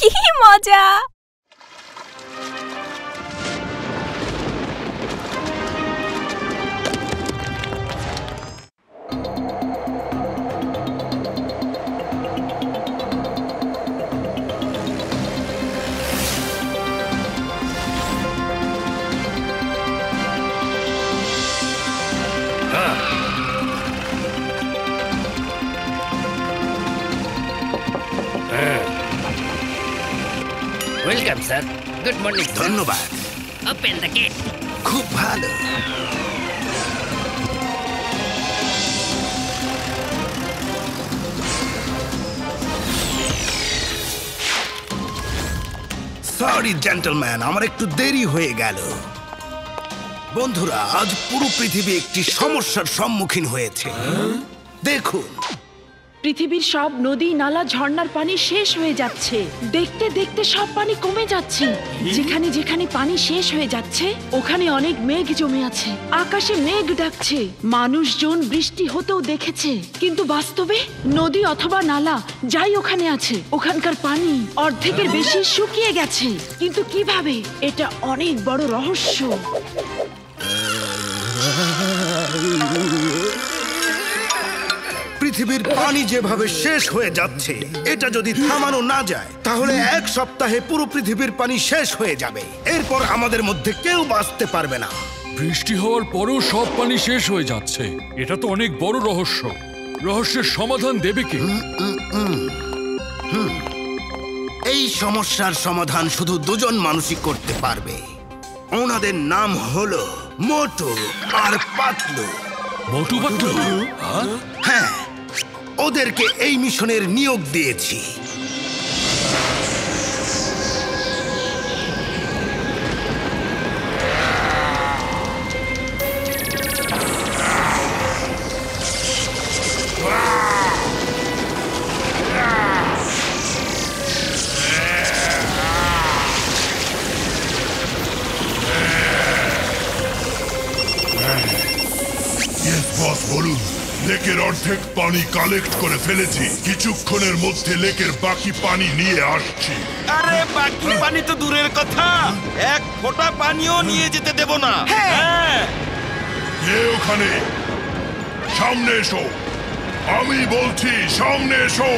কি মজা! Welcome sir, good morning. ধন্যবাদ। Open the gate. খুব ভালো। সরি জেন্টলম্যান, আমার একটু দেরি হয়ে গেল। বন্ধুরা, আজ পুরো পৃথিবী একটি সমস্যার সম্মুখীন হয়েছে। দেখুন, পৃথিবীর সব নদী নালা ঝর্ণার পানি শেষ হয়ে যাচ্ছে। দেখতে দেখতে সব পানি কমে যাচ্ছে। যেখানে যেখানে পানি শেষ হয়ে যাচ্ছে ওখানে অনেক মেঘ জমে আছে। আকাশে মেঘ ডাকছে। মানুষজন বৃষ্টি হতেও দেখেছে, কিন্তু বাস্তবে নদী অথবা নালা যাই ওখানে আছে ওখানকার পানি অর্ধেকের বেশি শুকিয়ে গেছে। কিন্তু কিভাবে? এটা অনেক বড় রহস্য। পৃথিবীর পানি যেভাবে শেষ হয়ে যাচ্ছে, এটা যদি থামানো না যায় তাহলে এক সপ্তাহে পুরো পৃথিবীর পানি শেষ হয়ে যাবে। এরপর আমাদের মধ্যে কেউ বাঁচতে পারবে না। বৃষ্টি হওয়ার পরেও সব পানি শেষ হয়ে যাচ্ছে। এটা তো অনেক বড় রহস্য। রহস্যের সমাধান দেবে কে? এই সমস্যার সমাধান শুধু দুজন মানুষই করতে পারবে। ওনাদের নাম হলো মোটু আর পাতলু। মোটু পাতলু? হ্যাঁ, ওদেরকে এই মিশনের নিয়োগ দিয়েছি। বলুন, লেকের অর্ধেক পানি কালেক্ট করে ফেলেছি। কিছুক্ষণের মধ্যে লেকের বাকি পানি নিয়ে আসছি। আরে বাকি পানি তো দূরের কথা, এক ফোঁটা পানিও নিয়ে যেতে দেব না। হ্যাঁ, কে ওখানে? সামনে এসো, আমি বলছি সামনে এসো।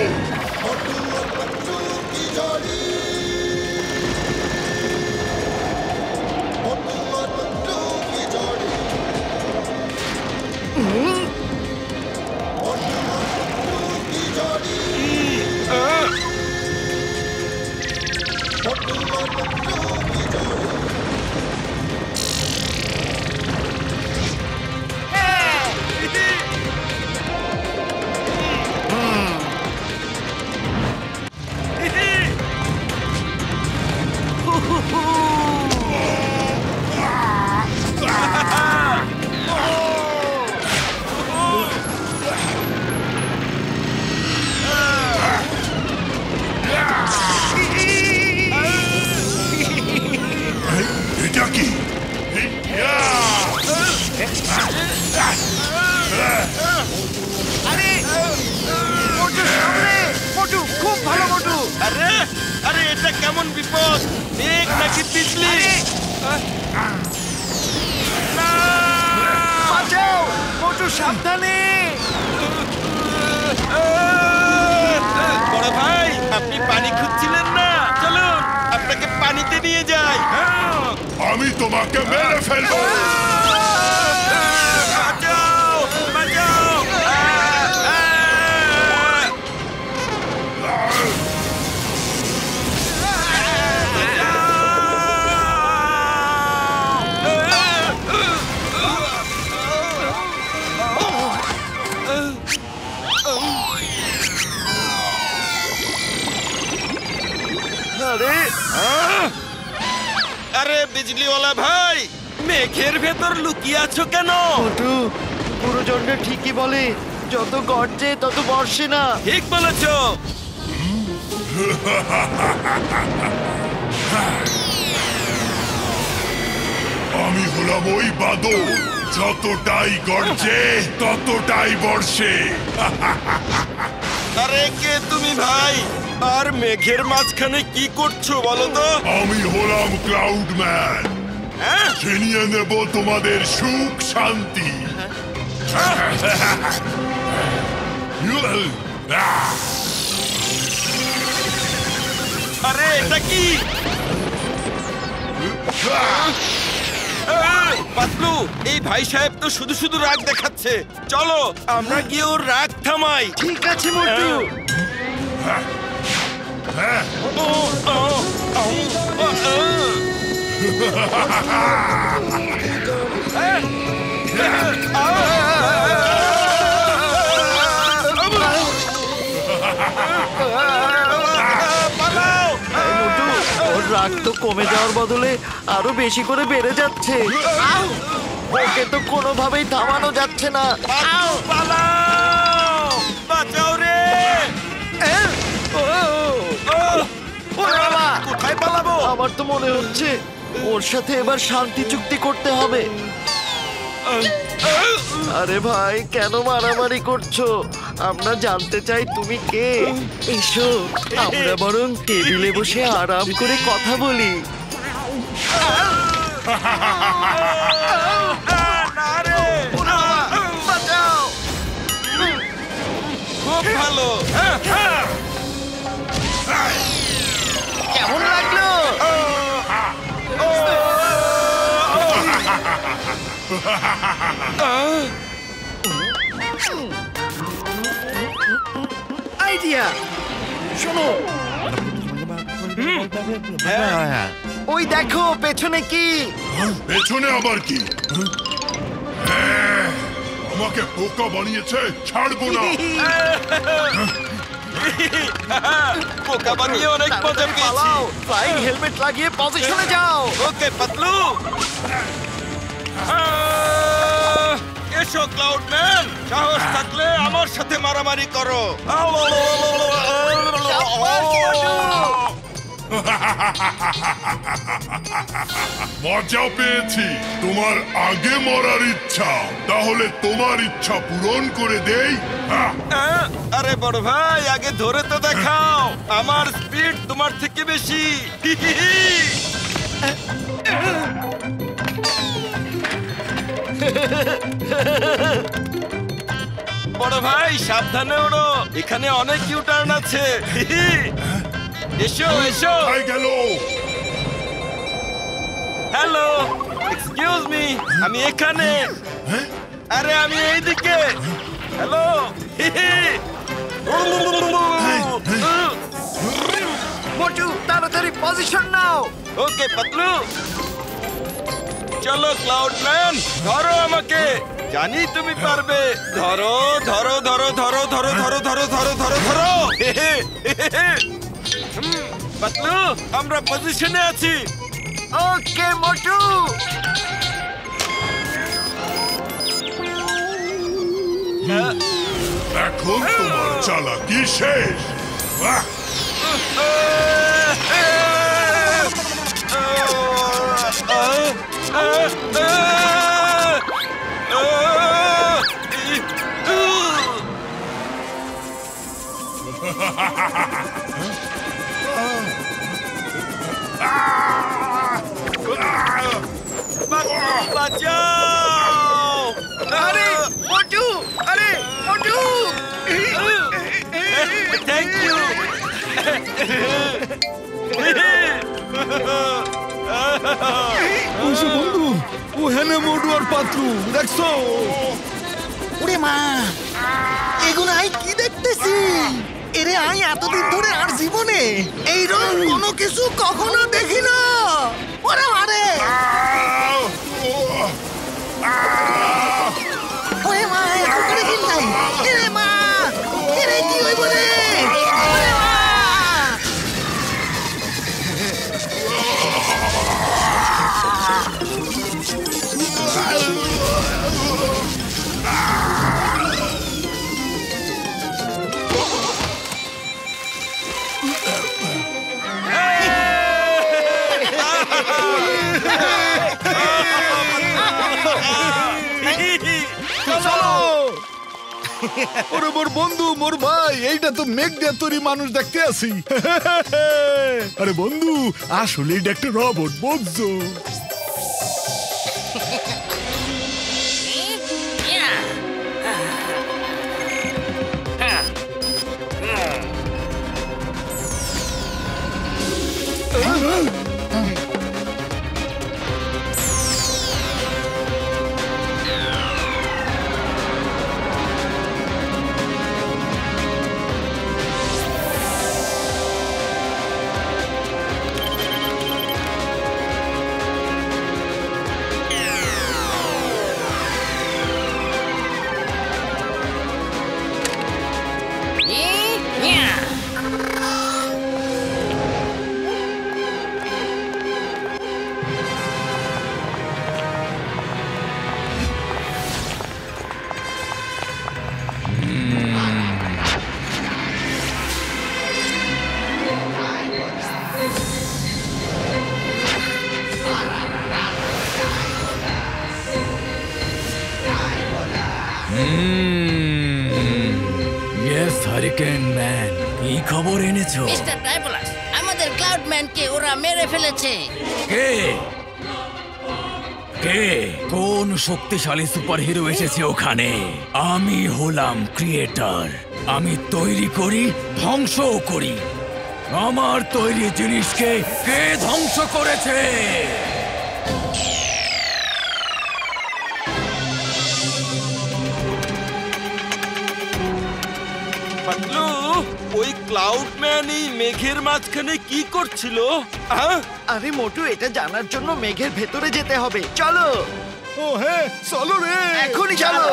এটা কি? আরে মোটু, সামনে মোটু, খুব ভালো মোটু। আরে আরে, এটা কেমন বিপদ? মেঘ নাকি বিজলি? বাঁচাও মোটু, সাবধানে। বড় ভাই, আপনি পানি খুঁজছিলেন না? চলুন আপনাকে পানিতে নিয়ে যাই। আমি তোমাকে মেরে ফেলবো। বাঁচাও, বাঁচাও। আরে বিজলিওয়ালা ভাই, মেঘের ভেতর লুকিয়ে আছো কেন? মোটু, গুরুজনরা ঠিকই বলে, যত গর্জে তত বর্ষে না। ঠিক বলেছো। আমি হলাম ওই বাদল, যতটাই গর্জে ততটাই বর্ষে। আরে কে তুমি ভাই? আর মেঘের মাঝখানে কি করছো বলো তো? আমি হলাম ক্লাউড ম্যান, হ্যাঁ? ছিনিয়ে নেব তোমাদের সুখ শান্তি। আরে এটা কি? পাতলু, এই ভাই সাহেব তো শুধু শুধু রাগ দেখাচ্ছে। চলো আমরা গিয়ে ওর রাগ থামাই। ঠিক আছে মোটু। মোটু, ওর রাগ তো কমে যাওয়ার বদলে আরো বেশি করে বেড়ে যাচ্ছে। ওকে তো কোনোভাবেই থামানো যাচ্ছে না। পালাও! বাঁচাও রে! কোথায় পালাবো? আমার তো মনে হচ্ছে ওর সাথে এবার শান্তি চুক্তি করতে হবে। আরে ভাই, কেন মারামারি করছো? আমরা জানতে চাই তুমি কে। এসো, আমরা বরং টেবিলে বসে আরাম করে কথা বলি। না রে! বাঁচাও! খুব ভালো। কেমন লাগলো? আইডিয়া, শোনো। ওই দেখো পেছনে কি? পেছনে আবার কি? আমাকে বোকা বানিয়েছে, ছাড়বো না। পোকা বানিয়ে অনেক মজা পেয়েছি। পালাও, ফ্লাইং হেলমেট লাগিয়ে পজিশনে যাও। ওকে পাতলু, এসো ক্লাউড ম্যান, সাহস থাকলে আমার সাথে মারামারি করো। মজা পেয়েছি। তোমার আগে মরার ইচ্ছা, তাহলে তোমার ইচ্ছা পূরণ করে দেই। আরে বড় ভাই, আগে ধরে তো দেখাও। আমার স্পিড তোমার থেকে বেশি। বড় ভাই সাবধানে ওড়ো, এখানে অনেক ইউটার্ন আছে। এসো এসো। কোথায় গেল? হ্যালো, এক্সকিউজ মি, আমি এখানে। আরে আমি এইদিকে। হ্যালো। মোটু, তাড়াতাড়ি পজিশন নাও। ওকে পাতলু, চলো ক্লাউড ম্যান, ধরো আমাকে। জানি তুমি পারবে। ধরো ধরো ধরো ধরো ধরো ধরো ধরো ধরো ধরো ধরো। পাতলু, আমরা পজিশনে আছি। ওকে মোটু। এখন তোমার চালাকি শেষ। বাঁচাও! আরে মোটু, আরে মোটু। Thank you. বন্ধু, ও হেনে মোটু আর পাতলু দেখছো? ওরে মা, এগুলো আই কি দেখতেছি? এরে আই এতদিন ধরে আর জীবনে এইরকম কোনো কিছু কখনো দেখি না। ওরে মারে, ওরে মা, এত করে দিন নাই। এরে মা, এরে কি হইব রে? ওরে মা! ওরে মোর বন্ধু, মোর ভাই, এইটা তো মেঘ দিয়ে তৈরি মানুষ দেখতে আসি। আরে বন্ধু, আসলে এটা একটা রবট, বুঝছো? ইয়েস হারিকেন ম্যান, কি খবর এনেছো? মিস্টার ডাইবোলাস, আমাদের ক্লাউডম্যানকে ওরা মেরে ফেলেছে। কে কে কোন শক্তিশালী সুপারহিরো এসেছে ওখানে? আমি হলাম ক্রিয়েটর। আমি তৈরি করি, ধ্বংসও করি। আমার তৈরি জিনিসকে কে ধ্বংস করেছে? পাতলু, ওই ক্লাউডম্যান এই মেঘের মাঝখানে কি করছিল? আরে মোটু, এটা জানার জন্য মেঘের ভেতরে যেতে হবে। চলো। ও হ্যাঁ, চলো রে, এখনই চলো।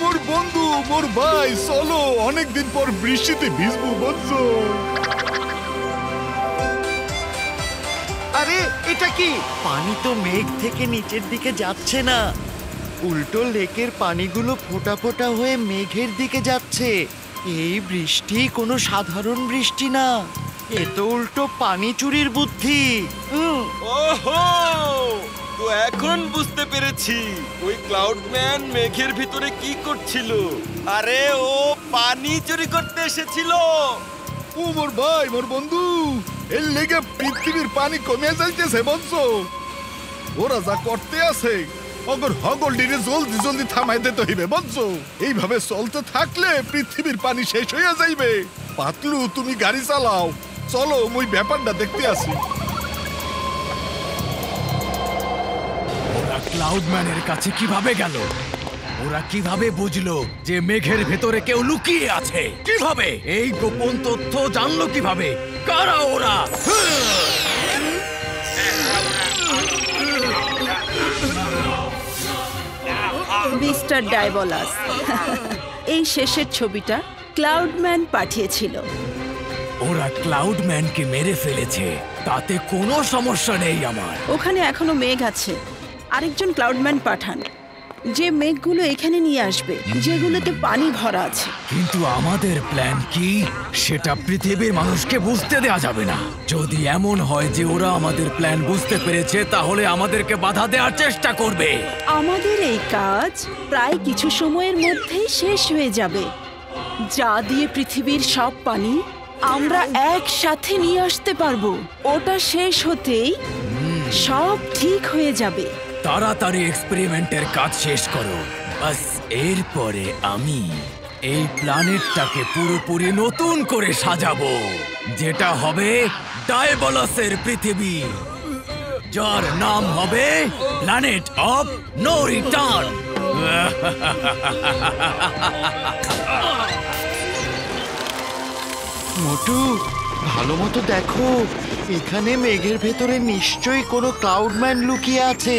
মোর বন্ধু, মোর ভাই, চলো, অনেকদিন পর বৃষ্টিতে ভিজবো, বুঝছো? আরে এটা কি? পানি তো মেঘ থেকে নিচের দিকে যাচ্ছে না, উল্টো লেকের পানিগুলো ফোঁটা ফোঁটা হয়ে মেঘের দিকে যাচ্ছে। এই বৃষ্টি কোনো সাধারণ বৃষ্টি না, এ তো উল্টো পানি চুরির বুদ্ধি। ওহো, তো এখন বুঝতে পেরেছি ওই ক্লাউডম্যান মেঘের ভিতরে কি করছিল। আরে ও পানি চুরি করতে এসেছিল। ও মোর ভাই, মোর বন্ধু, এর লেগে পৃথিবীর পানি কমে যাইতেছে, বুঝছো? ওরা যা করতে আছে, অগর হগল ডিরে জলদি জলদি থামাই দিতে হইবে, বুঝছো? এইভাবে চলতে থাকলে পৃথিবীর পানি শেষ হইয়া যাইবে। পাতলু, তুমি গাড়ি চালাও, চলো, মুই ব্যাপারটা দেখতে আসি। ওরা ক্লাউডম্যানের কাছে কিভাবে গেল? ওরা কিভাবে বুঝলো যে মেঘের ভেতরে কেউ লুকিয়ে আছে? কিভাবে এই গোপন তথ্য জানলো? কিভাবে? কারা ওরা? মিস্টার ডাইবোলাস, এই শেষের ছবিটা ক্লাউডম্যান পাঠিয়েছিল। ওরা ক্লাউডম্যানকে মেরে ফেলেছে, তাতে কোনো সমস্যা নেই আমার। ওখানে এখনো মেঘ আছে। আরেকজন ক্লাউডম্যান পাঠান, যে মেঘগুলো এখানে নিয়ে আসবে, যেগুলোতে পানি ভরা আছে। কিন্তু আমাদের প্ল্যান কি সেটা পৃথিবীর মানুষকে বুঝতে দেয়া যাবে না। যদি এমন হয় যে ওরা আমাদের প্ল্যান বুঝতে পেরেছে, তাহলে আমাদেরকে বাধা দেওয়ার চেষ্টা করবে। আমাদের এই কাজ প্রায় কিছু সময়ের মধ্যেই শেষ হয়ে যাবে, যা দিয়ে পৃথিবীর সব পানি আমরা একসাথে নিয়ে আসতে পারবো। ওটা শেষ হতেই সব ঠিক হয়ে যাবে। তাড়াতাড়ি এক্সপেরিমেন্টের কাজ শেষ করো, বাস। এরপরে আমি এই প্ল্যানেটটাকে পুরোপুরি নতুন করে সাজাবো, যেটা হবে ডাইবোলাসের পৃথিবী, যার নাম হবে প্ল্যানেট অফ নো রিটার্ন। মোটু, ভালো মতো দেখো, এখানে মেঘের ভেতরে নিশ্চয়ই কোনো ক্লাউডম্যান লুকিয়ে আছে।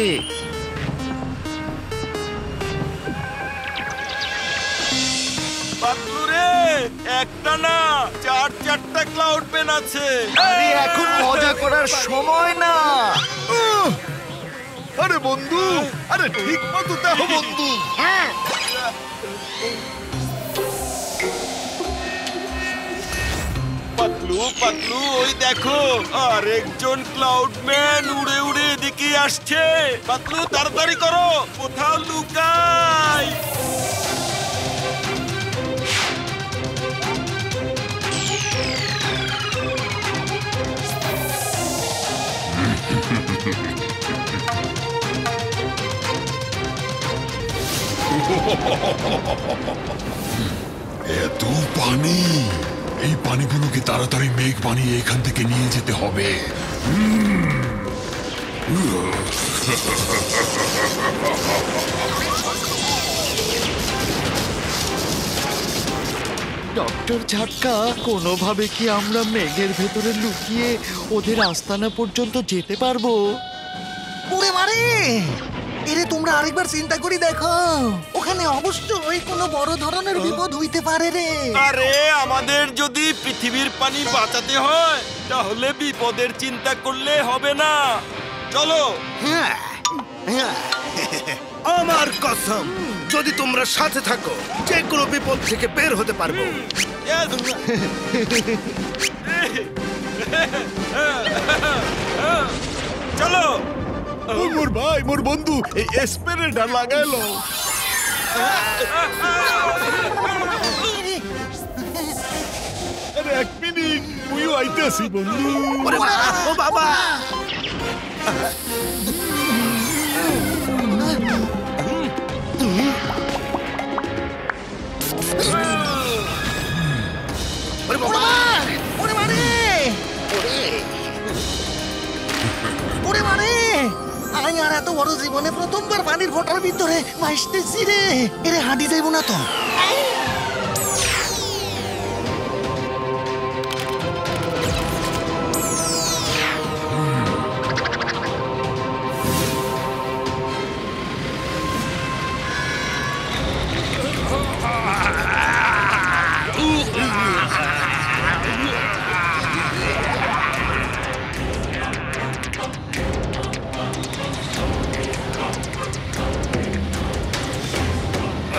পাতলু রে, একটা না, চারটা ক্লাউডম্যান আছে। আরে এখন মজা করার সময় না। আরে বন্ধু, আরে ঠিক মতো দেখো বন্ধু। পাতলু পাতলু ওই দেখো আরেকজন ক্লাউডম্যান উড়ে উড়ে এদিকে আসছে। পাতলু তাড়াতাড়ি করো, কোথাও লুকাই। এত পানি! এই পানিগুলোকে তাড়াতাড়ি মেঘ বানিয়ে এখান থেকে নিয়ে যেতে হবে। ডক্টর ঝাটকা, কোনোভাবে কি আমরা মেঘের ভেতরে লুকিয়ে ওদের আস্তানা পর্যন্ত যেতে পারবো? ওরে মারে! এরে তোমরা আরেকবার চিন্তা করে দেখো, ওখানে অবশ্যই কোনো বড় ধরনের বিপদ হইতে পারে রে। আরে আমাদের যদি পৃথিবীর পানি বাঁচাতে হয় তাহলে বিপদের চিন্তা করলে হবে না। চলো। আমার কসম, যদি তোমরা সাথে থাকো যে কোনো বিপদ থেকে বের হতে পারবো। চলো। মোর ভাই, মোর বন্ধু এই স্প্রেটা লাগাইলো। আরে 1 মিনিট, মুইও আইতেছি বন্ধু। ওরে বাবা, ও বাবা! ওরে বাবা! ওরে মারে! ওরে মারে! আমি আর এত বড় জীবনে প্রথমবার পানির ফোঁটার ভিতরে ভাসতেছি রে। এরে হাঁটি যাইব না তো।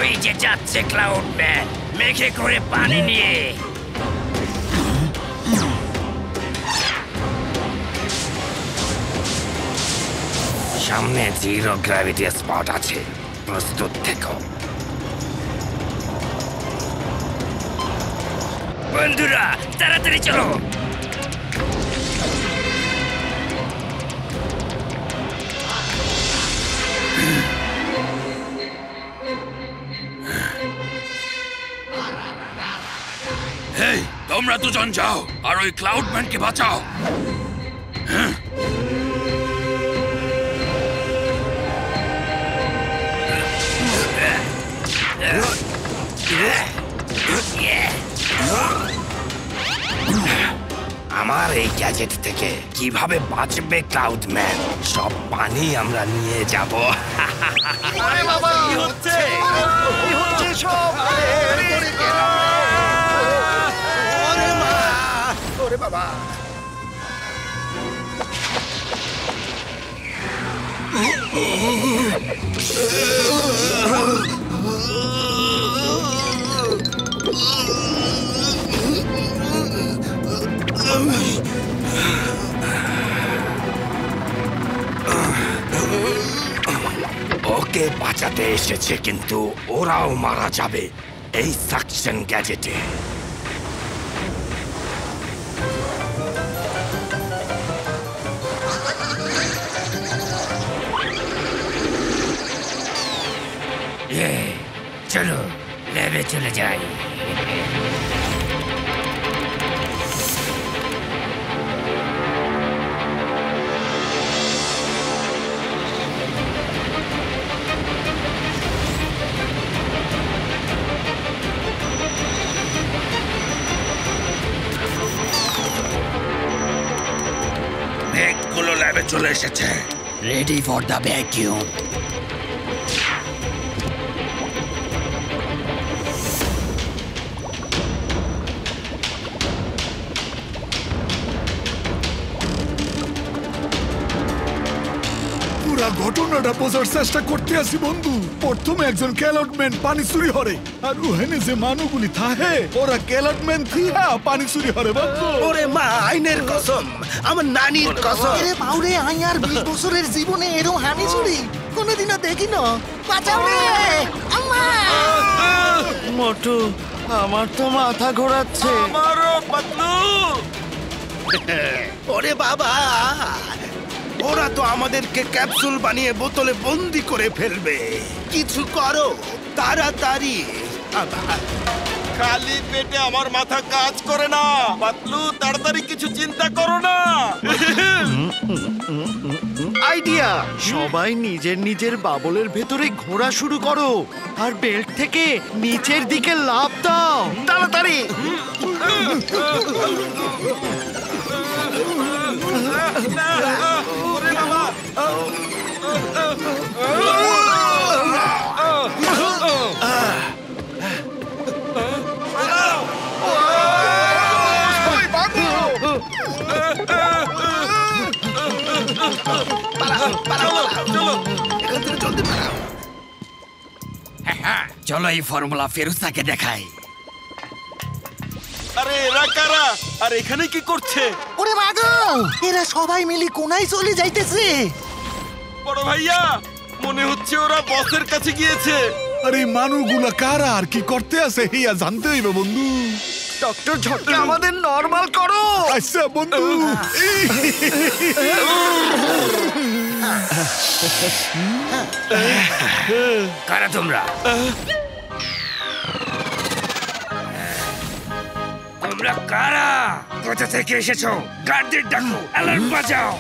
ওই যে যাচ্ছে ক্লাউডম্যান মেঘে করে পানি নিয়ে। সামনে জিরো গ্র্যাভিটি স্পট আছে, প্রস্তুত থেকো বন্ধুরা, তাড়াতাড়ি চলো। হেই, তোমরা দুজন যাও আর ওই ক্লাউডম্যানকে বাঁচাও। আমার এই গ্যাজেট থেকে কিভাবে বাঁচবে ক্লাউডম্যান? সব পানি আমরা নিয়ে যাব। ওরে বাবা! কি হচ্ছে? কি হচ্ছে সব? ওরে মা! ওরে বাবা! ওকে বাঁচাতে এসেছে, কিন্তু ওরাও মারা যাবে এই সাকশন গ্যাজেটে। চলো ল্যাবে চলে যাই। মেঘগুলো ল্যাবে চলে এসেছে। Ready for the vacuum. পুরা ঘটনাটা বোঝার চেষ্টা করতে আছি বন্ধু। প্রথমে একজন ক্যালটম্যান পানি চুরি হরে, আর ওখানে যে মানুষগুলি থাহে ওরা ক্যালটম্যান থিয়া পানি চুরি হরে বন্ধু। ওরে মা, আইনের কসম, আমার নানির কসম। এরে বাউরে, আই আর 20 বছরের জীবনে এরকম হানি চুরি কোনোদিনও দেখি না। বাঁচাও রে আম্মা। মোটু, আমার তো মাথা ঘোরাচ্ছে। আমারও পাতলু। ওরে বাবা, ওরা তো আমাদেরকে ক্যাপসুল বানিয়ে বোতলে বন্দি করে ফেলবে। কিছু করো তাড়াতাড়ি। খালি পেটে আমার মাথা কাজ করে না পাতলু, তাড়াতাড়ি কিছু চিন্তা করো না। আইডিয়া! সবাই নিজের নিজের বাবলের ভেতরে ঘোরা শুরু করো আর বেল্ট থেকে নিচের দিকে লাফ দাও তাড়াতাড়ি। ওরে বাবা! চলো এই ফর্মুলা ফেরুস্তাকে দেখাই। আরে এরা কারা? আর এখানে কি করছে? ওরে মাগো, এরা সবাই মিলি কোনায় চলে যাইতেছে। বড় ভাইয়া, মনে হচ্ছে ওরা বসের কাছে গিয়েছে। আরে মানুষগুলা কারা আর কি করতে আছে হিয়া জানতে হইবে বন্ধু। ডক্টর ঝটকা, আমাদের নরমাল করো। আচ্ছা বন্ধু। কারা তোমরা? তোমরা কারা? কোথা থেকে এসেছো? গার্ডদের ডাকো, অ্যালার্ম বাজাও।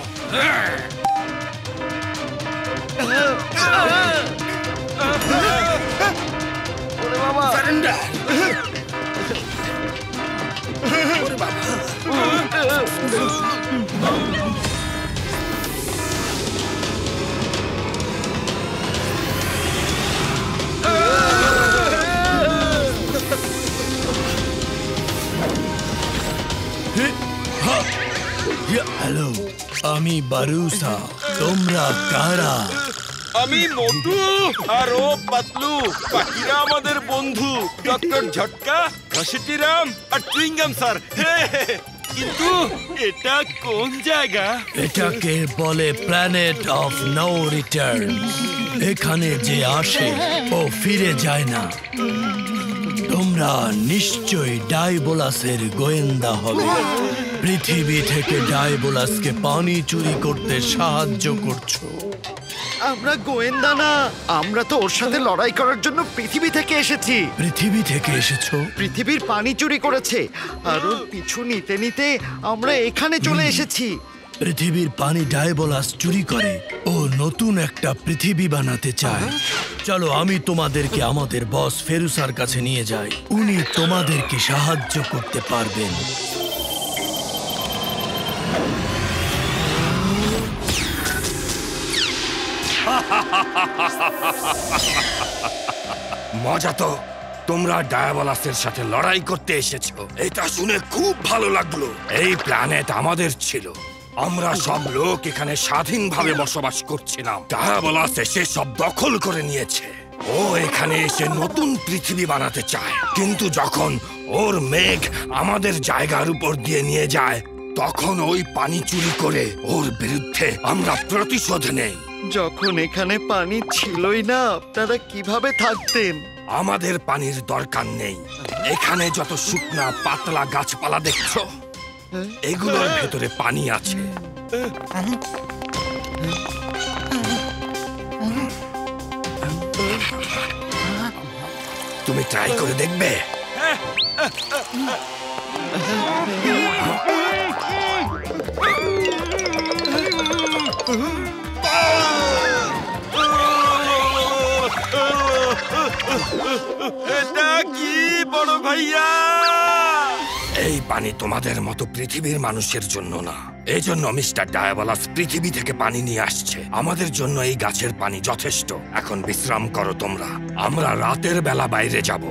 সারেন্ডার। হ্যালো, আমি বারুসা। তোমরা কারা? আমি মোটু আর ও পাতলু। বাকিরা আমাদের বন্ধু, ডক্টর ঝটকা, ঘসেটিরাম আর টুইংগাম স্যার। কিন্তু এটা কোন জায়গা? এটাকে বলে প্ল্যানেট অফ নো রিটার্ন। এখানে যে আসে ও ফিরে যায় না। তোমরা নিশ্চয়ই ডাইবোলাসের গোয়েন্দা হবে। পৃথিবী থেকে ডাইবোলাসকে পানি চুরি করতে সাহায্য করছো। আমরা গোয়েন্দা না, আমরা তো ওর সাথে লড়াই করার জন্য পৃথিবী থেকে এসেছি। পৃথিবী থেকে এসেছো? পৃথিবীর পানি চুরি করেছে আর ওর পিছু নিতে নিতে আমরা এখানে চলে এসেছি। পৃথিবীর পানি ডাইবোলাস চুরি করে ও নতুন একটা পৃথিবী বানাতে চায়। চলো আমি তোমাদেরকে আমাদের বস ফেরুসার কাছে নিয়ে যাই। উনি তোমাদেরকে সাহায্য করতে পারবেন। মজা তো, তোমরা ডায়াবলাসের সাথে লড়াই করতে এসেছো, এটা শুনে খুব ভালো লাগলো। এই প্ল্যানেট আমাদের ছিল, আমরা সব লোক এখানে স্বাধীনভাবে বসবাস করছিলাম। ডায়াবলাস এসে সব দখল করে নিয়েছে। ও এখানে এসে নতুন পৃথিবী বানাতে চায়, কিন্তু যখন ওর মেঘ আমাদের জায়গার উপর দিয়ে নিয়ে যায়, তখন ওই পানি চুরি করে ওর বিরুদ্ধে আমরা প্রতিশোধ নেই। যখন এখানে পানি ছিলই না, আপনারা কিভাবে থাকতেন? আমাদের পানির দরকার নেই। এখানে যত শুকনা পাতলা গাছপালা দেখছো, এগুলোর ভেতরে পানি আছে। তুমি ট্রাই করে দেখবে? এটা কি বড় ভাইয়া? এই পানি তোমাদের মতো পৃথিবীর মানুষের জন্য না। এই জন্য মিস্টার ডায়াবলাস পৃথিবী থেকে পানি নিয়ে আসছে। আমাদের জন্য এই গাছের পানি যথেষ্ট। এখন বিশ্রাম করো তোমরা, আমরা রাতের বেলা বাইরে যাব।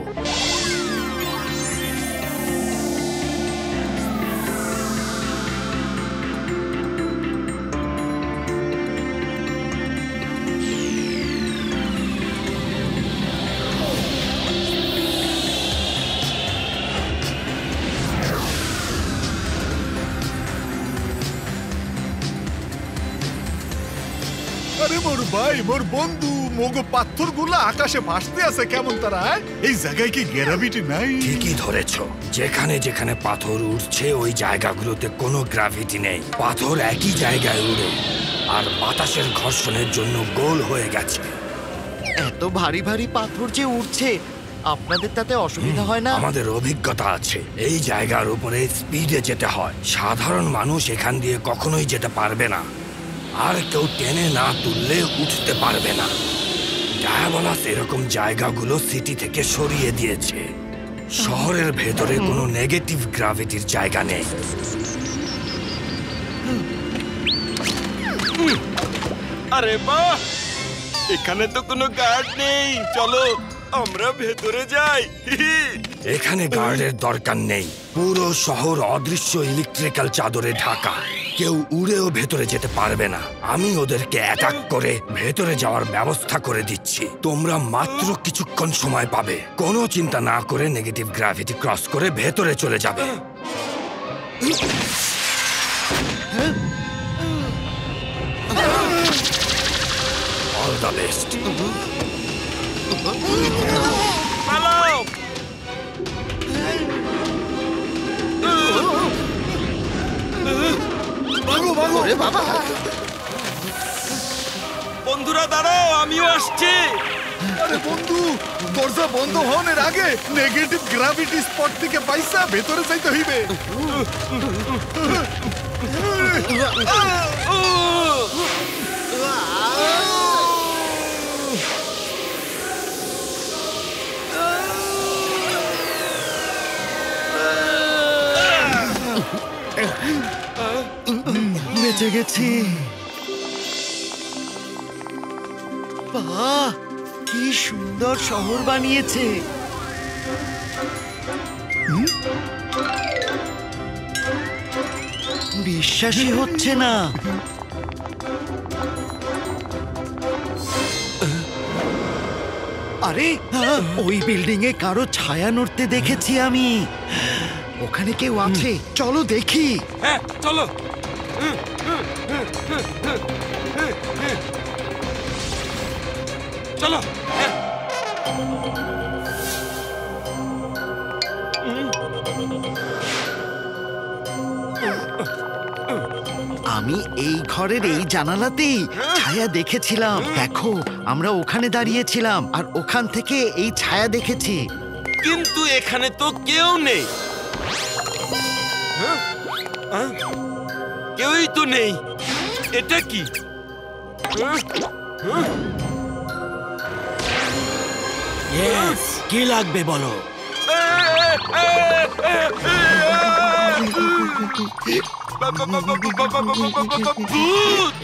আরে মোর ভাই, মোর বন্ধু, মোগো পাথরগুলো আকাশে ভাসতে আছে কেমন তারা? এই জায়গায় কি গ্র্যাভিটি নাই? ঠিকই ধরেছ, যেখানে যেখানে পাথর উঠছে ওই জায়গাগুলোতে কোনো গ্র্যাভিটি নেই। পাথর একই জায়গায় উড়ে আর বাতাসের ঘর্ষণের জন্য গোল হয়ে গেছে। এত ভারী ভারী পাথর যে উঠছে, আপনাদের তাতে অসুবিধা হয় না? আমাদের অভিজ্ঞতা আছে, এই জায়গার উপরে স্পিডে যেতে হয়। সাধারণ মানুষ এখান দিয়ে কখনোই যেতে পারবে না, আর কেউ টেনে না তুললে উঠতে পারবে না। ডায়াবলাস এরকম জায়গাগুলো সিটি থেকে সরিয়ে দিয়েছে। শহরের ভেতরে কোনো নেগেটিভ গ্র্যাভিটির জায়গা নেই। আরে বাহ, এখানে তো কোনো গার্ড নেই। চলো আমরা ভেতরে যাই। এখানে গার্ডের দরকার নেই। পুরো শহর অদৃশ্য ইলেকট্রিক্যাল চাদরে ঢাকা, কেউ উড়েও ভেতরে যেতে পারবে না। আমি ওদেরকে অ্যাটাক করে ভেতরে যাওয়ার ব্যবস্থা করে দিচ্ছি। তোমরা মাত্র কিছুক্ষণ সময় পাবে। কোনো চিন্তা না করে নেগেটিভ গ্র্যাভিটি ক্রস করে ভেতরে চলে যাবে। All the best. পালাও। ভাগো ভাগো! ওরে বাবা! বন্ধুরা দাঁড়াও, আমিও আসছি। আরে বন্ধু, দরজা বন্ধ হওয়ার আগে নেগেটিভ গ্র্যাভিটি স্পট থেকে পয়সা ভেতরে যাইতে হইবে। বেঁচে গেছি। বাহ, কি সুন্দর শহর বানিয়েছে। বিশ্বাসই হচ্ছে না। আরে, ওই বিল্ডিং এ কারো ছায়া নড়তে দেখেছি আমি। ওখানে কেউ আছে, চলো দেখি। হ্যাঁ চলো। চলো। আমি এই ঘরের এই জানালাতেই ছায়া দেখেছিলাম। দেখো, আমরা ওখানে দাঁড়িয়েছিলাম আর ওখান থেকে এই ছায়া দেখেছি। কিন্তু এখানে তো কেউ নেই। কেউই তো নেই। এটা কি? কি লাগবে বলো?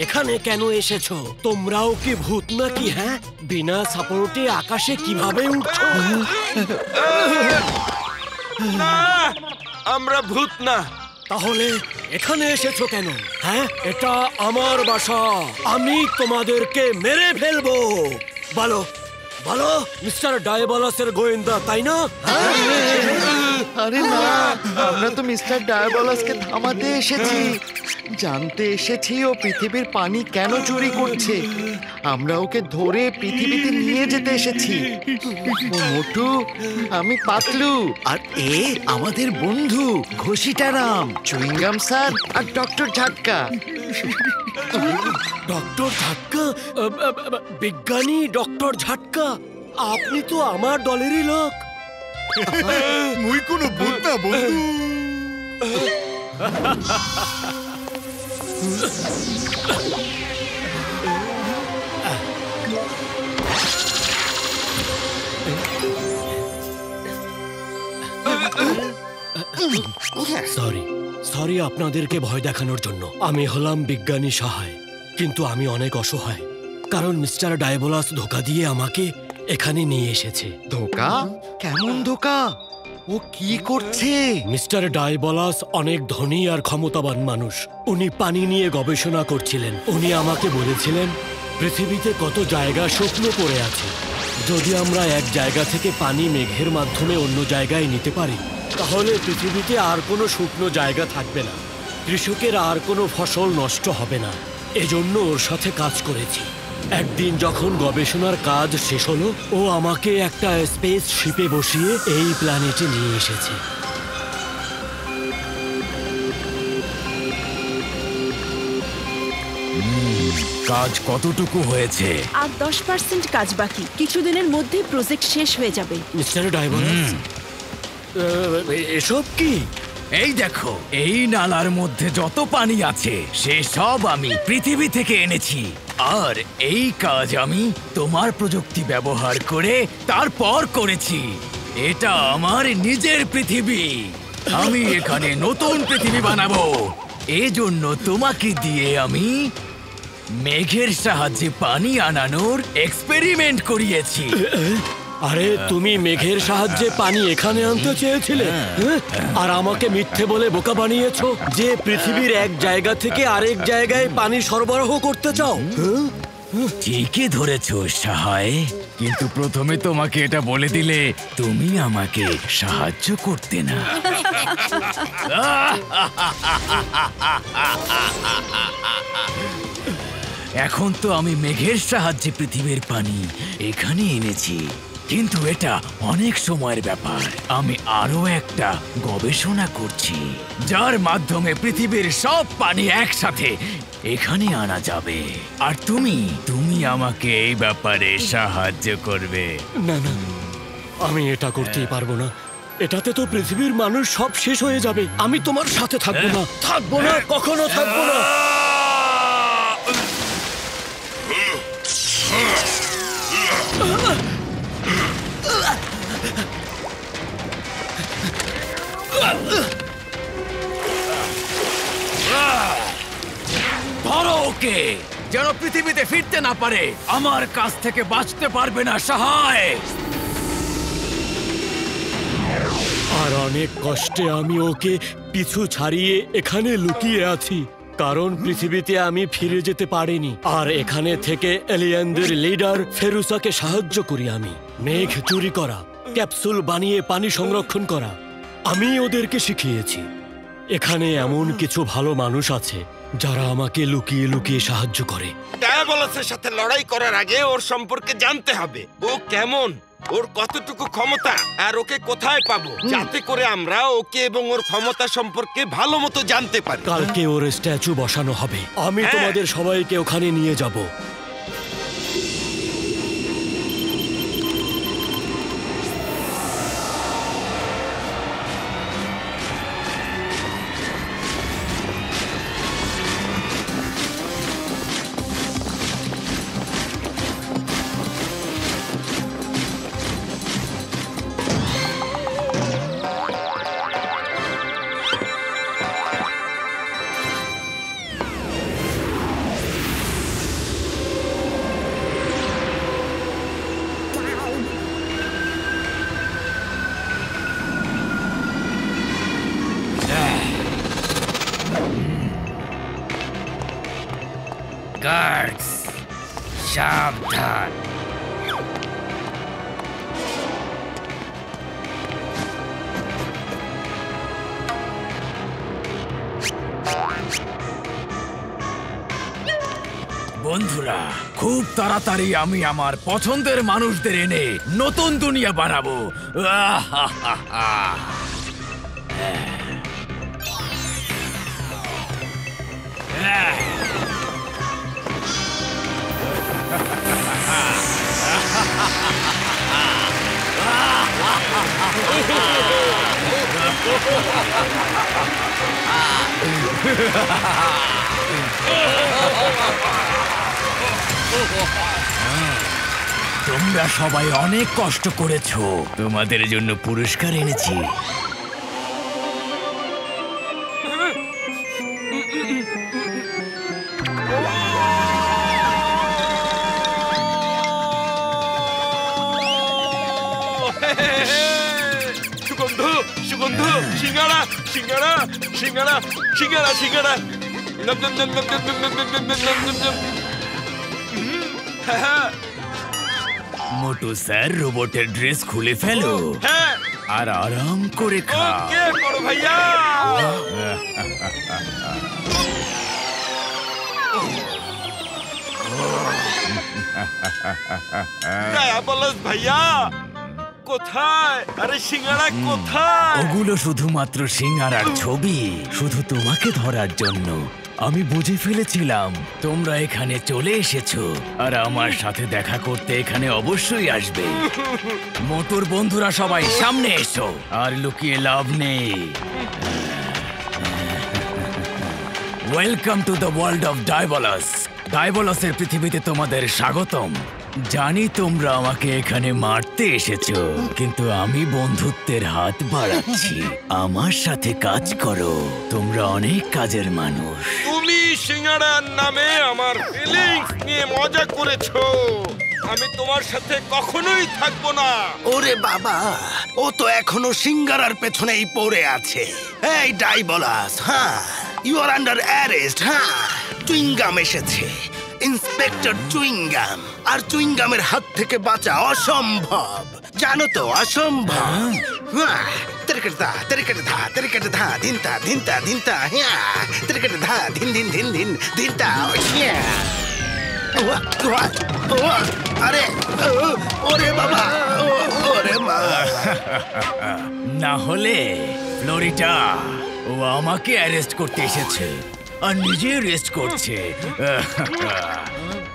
এখানে কেন এসেছো? তোমরাও কি ভূত নাকি? হ্যাঁ, বিনা সাপোর্টে আকাশে কিভাবে উঠছো? না, আমরা ভূত না। তাহলে এখানে এসেছো কেন? হ্যাঁ, এটা আমার বাসা। আমি তোমাদেরকে মেরে ফেলবো। বলো বলো, মিস্টার ডায়াবলাসের গোয়েন্দা, তাই না? আরে না, আমরা তো মিস্টার ডায়াবলাসকে থামাতে এসেছি। জানতে এসেছি ও পৃথিবীর পানি কেন চুরি করছে। আমরা ওকে ধরে পৃথিবীতে নিয়ে যেতে এসেছি। ও মোটু, আমি পাতলু, আর এ আমাদের বন্ধু ঘষিটারাম, চুইংগাম স্যার আর ডক্টর ঝাটকা। ডক্টর ঝাটকা? বিজ্ঞানী ডক্টর ঝাটকা? আপনি তো আমার দলেরই লোক। মুই কোনো ভূত না বন্ধু। সরি আপনাদেরকে ভয় দেখানোর জন্য। আমি হলাম বিজ্ঞানী সহায়, কিন্তু আমি অনেক অসহায়, কারণ মিস্টার ডায়াবলাস ধোঁকা দিয়ে আমাকে এখানে নিয়ে এসেছে। ধোঁকা? কেমন ধোঁকা? ও কি করছে? মিস্টার ডায়াবলাস অনেক ধনী আর ক্ষমতাবান মানুষ। উনি পানি নিয়ে গবেষণা করছিলেন। উনি আমাকে বলেছিলেন পৃথিবীতে কত জায়গা শুকনো পড়ে আছে। যদি আমরা এক জায়গা থেকে পানি মেঘের মাধ্যমে অন্য জায়গায় নিতে পারি, তাহলে পৃথিবীতে আর কোনো শুকনো জায়গা থাকবে না। কৃষকের আর কোনো ফসল নষ্ট হবে না। এজন্য ওর সাথে কাজ করেছি। একদিন যখন গবেষণার কাজ শেষ হলো, ও আমাকে একটা স্পেস শিপে বসিয়ে এই প্ল্যানেটে নিয়ে এসেছে। কাজ কতটুকু হয়েছে? আর 10% কাজ বাকি। কিছুদিনের মধ্যেই প্রজেক্ট শেষ হয়ে যাবে। মিস্টার ডায়মন্ড, এসব কি? এই দেখো, এই নালার মধ্যে যত পানি আছে সে সব আমি পৃথিবী থেকে এনেছি। আর এই কাজ আমি তোমার প্রযুক্তি ব্যবহার করে তারপর করেছি। এটা আমার নিজের পৃথিবী। আমি এখানে নতুন পৃথিবী বানাবো। এজন্য তোমাকে দিয়ে আমি মেঘের সাহায্যে পানি আনানোর এক্সপেরিমেন্ট করিয়েছি। আরে তুমি মেঘের সাহায্যে পানি এখানে আনতে চেয়েছিলে, আর আমাকে মিথ্যে বলে বোকা বানিয়েছো যে পৃথিবীর এক জায়গা থেকে আরেক জায়গায় পানি সরবরাহ করতে চাও। ঠিকই ধরেছো সহায়, কিন্তু প্রথমে তোমাকে এটা বলে দিলে তুমি আমাকে সাহায্য করতে না। এখন তো আমি মেঘের সাহায্যে পৃথিবীর পানি এখানে এনেছি, কিন্তু এটা অনেক সময়ের ব্যাপার। আমি আরো একটা গবেষণা করছি যার মাধ্যমে পৃথিবীর সব পানি একসাথে এখানে আনা যাবে। আর তুমি আমাকে এই ব্যাপারে সাহায্য করবে। না না, আমি এটা করতেই পারবো না। এটাতে তো পৃথিবীর মানুষ সব শেষ হয়ে যাবে। আমি তোমার সাথে থাকবো না, থাকবো না, কখনো থাকবো না। ধরো ওকে, যেন পৃথিবীতে ফিরতে না পারে। আমার কাছ থেকে বাঁচতে পারবে না সহায়। আর অনেক কষ্টে আমি ওকে পিছু ছাড়িয়ে এখানে লুকিয়ে আছি, কারণ পৃথিবীতে আমি ফিরে যেতে পারিনি। আর এখানে থেকে এলিয়েনদের লিডার ফেরুসাকে সাহায্য করি আমি। মেঘ চুরি করা, ক্যাপসুল বানিয়ে পানি সংরক্ষণ করা আমি ওদেরকে শিখিয়েছি। এখানে এমন কিছু ভালো মানুষ আছে যারা আমাকে লুকিয়ে লুকিয়ে সাহায্য করে। ডায়াবলসের সাথে লড়াই করার আগে ওর সম্পর্কে জানতে হবে। ও কেমন, ওর কতটুকু ক্ষমতা, আর ওকে কোথায় পাবো, যাতে করে আমরা ওকে এবং ওর ক্ষমতা সম্পর্কে ভালো মতো জানতে পারি। কালকে ওর স্ট্যাচু বসানো হবে। আমি তোমাদের সবাইকে ওখানে নিয়ে যাব। গার্ডস, সাবধান। বন্ধুরা, খুব তাড়াতাড়ি আমি আমার পছন্দের মানুষদের এনে নতুন দুনিয়া বানাবো। তোমরা সবাই অনেক কষ্ট করেছো, তোমাদের জন্য পুরস্কার এনেছি। সুগন্ধু, সুগন্ধু, সিঙ্গারা, সিঙ্গারা, সিঙ্গারা, সিঙ্গারা, সিঙ্গারা। মোটু স্যার, রোবটের ড্রেস খুলে ফেলো আর আরাম করে খাও। ওকে বড় ভাইয়া। ডায়াবলাস ভাইয়া কোথায়? আরে সিঙ্গারা কোথায়? ওগুলো শুধুমাত্র সিঙ্গারার ছবি, শুধু তোমাকে ধরার জন্য। আমি বুঝে ফেলেছিলাম তোমরা এখানে চলে এসেছো, আর আমার সাথে দেখা করতে এখানে অবশ্যই আসবে। মোটর বন্ধুরা সবাই সামনে এসো, আর লুকিয়ে লাভ নেই। Welcome to the world of Diabolus. ডায়াবলাসের পৃথিবীতে তোমাদের স্বাগতম। জানি তোমরা আমাকে এখানে মারতে এসেছো, কিন্তু আমি বন্ধুত্বের হাত বাড়াচ্ছি। আমার সাথে কাজ করো, তোমরা অনেক কাজের মানুষ। তুমি সিঙ্গারার নামে আমার ফিলিংস নিয়ে মজা করেছো। আমি তোমার সাথে কখনোই থাকবো না। ওরে বাবা, ও তো এখনো সিঙ্গারার পেছনেই পড়ে আছে। এই ডায়াবলাস, হ্যাঁ, ইউ আর আন্ডার অ্যারেস্ট। হ্যাঁ, চুইংগাম এসেছে, ইন্সপেক্টর চুইংগাম। আর চুইংগামের হাত থেকে বাঁচা অসম্ভব, জানো তো, অসম্ভব। তেরকেটে ধা তেরকেটে ধা ধিনতা ধিনতা ধিনতা, হ্যাঁ, তেরকেটে ধা ধিন ধিন ধিন ধিন ধিনতা। আরে ওরে বাবা, ওরে মা। না হলে ফ্লোরিটা, ও আমাকে অ্যারেস্ট করতে এসেছে আর নিজে রেস্ট করছে।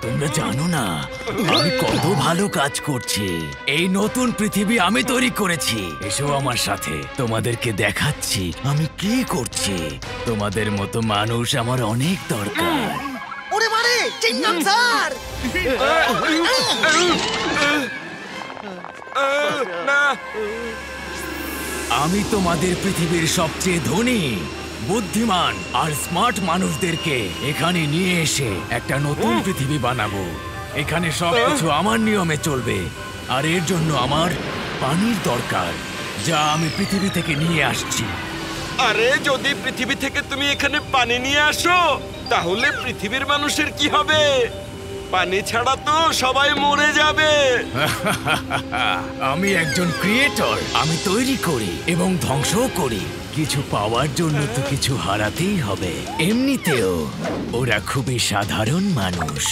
তোমরা জানো না আমি কত ভালো কাজ করছি। এই নতুন পৃথিবী আমি তৈরি করেছি। এসো আমার সাথে, তোমাদেরকে দেখাচ্ছি আমি কি করছি। তোমাদের মতো মানুষ আমার অনেক দরকার। ওরে মারে, চিংগাম স্যার। আমি তোমাদের পৃথিবীর সবচেয়ে ধনী, বুদ্ধিমান আর স্মার্ট মানুষদেরকে এখানে নিয়ে এসে একটা নতুন পৃথিবী বানাবো। এখানে সবকিছু আমার নিয়মে চলবে, আর এর জন্য আমার পানির দরকার, যা আমি পৃথিবী থেকে নিয়ে আসছি। আরে যদি পৃথিবী থেকে তুমি এখানে পানি নিয়ে আসো, তাহলে পৃথিবীর মানুষের কি হবে? পানি ছাড়া তো সবাই মরে যাবে। আমি একজন ক্রিয়েটর, আমি তৈরি করি এবং ধ্বংসও করি। কিছু পাওয়ার জন্য তো কিছু হারাতেই হবে। এমনিতেও ওরা খুবই সাধারণ মানুষ,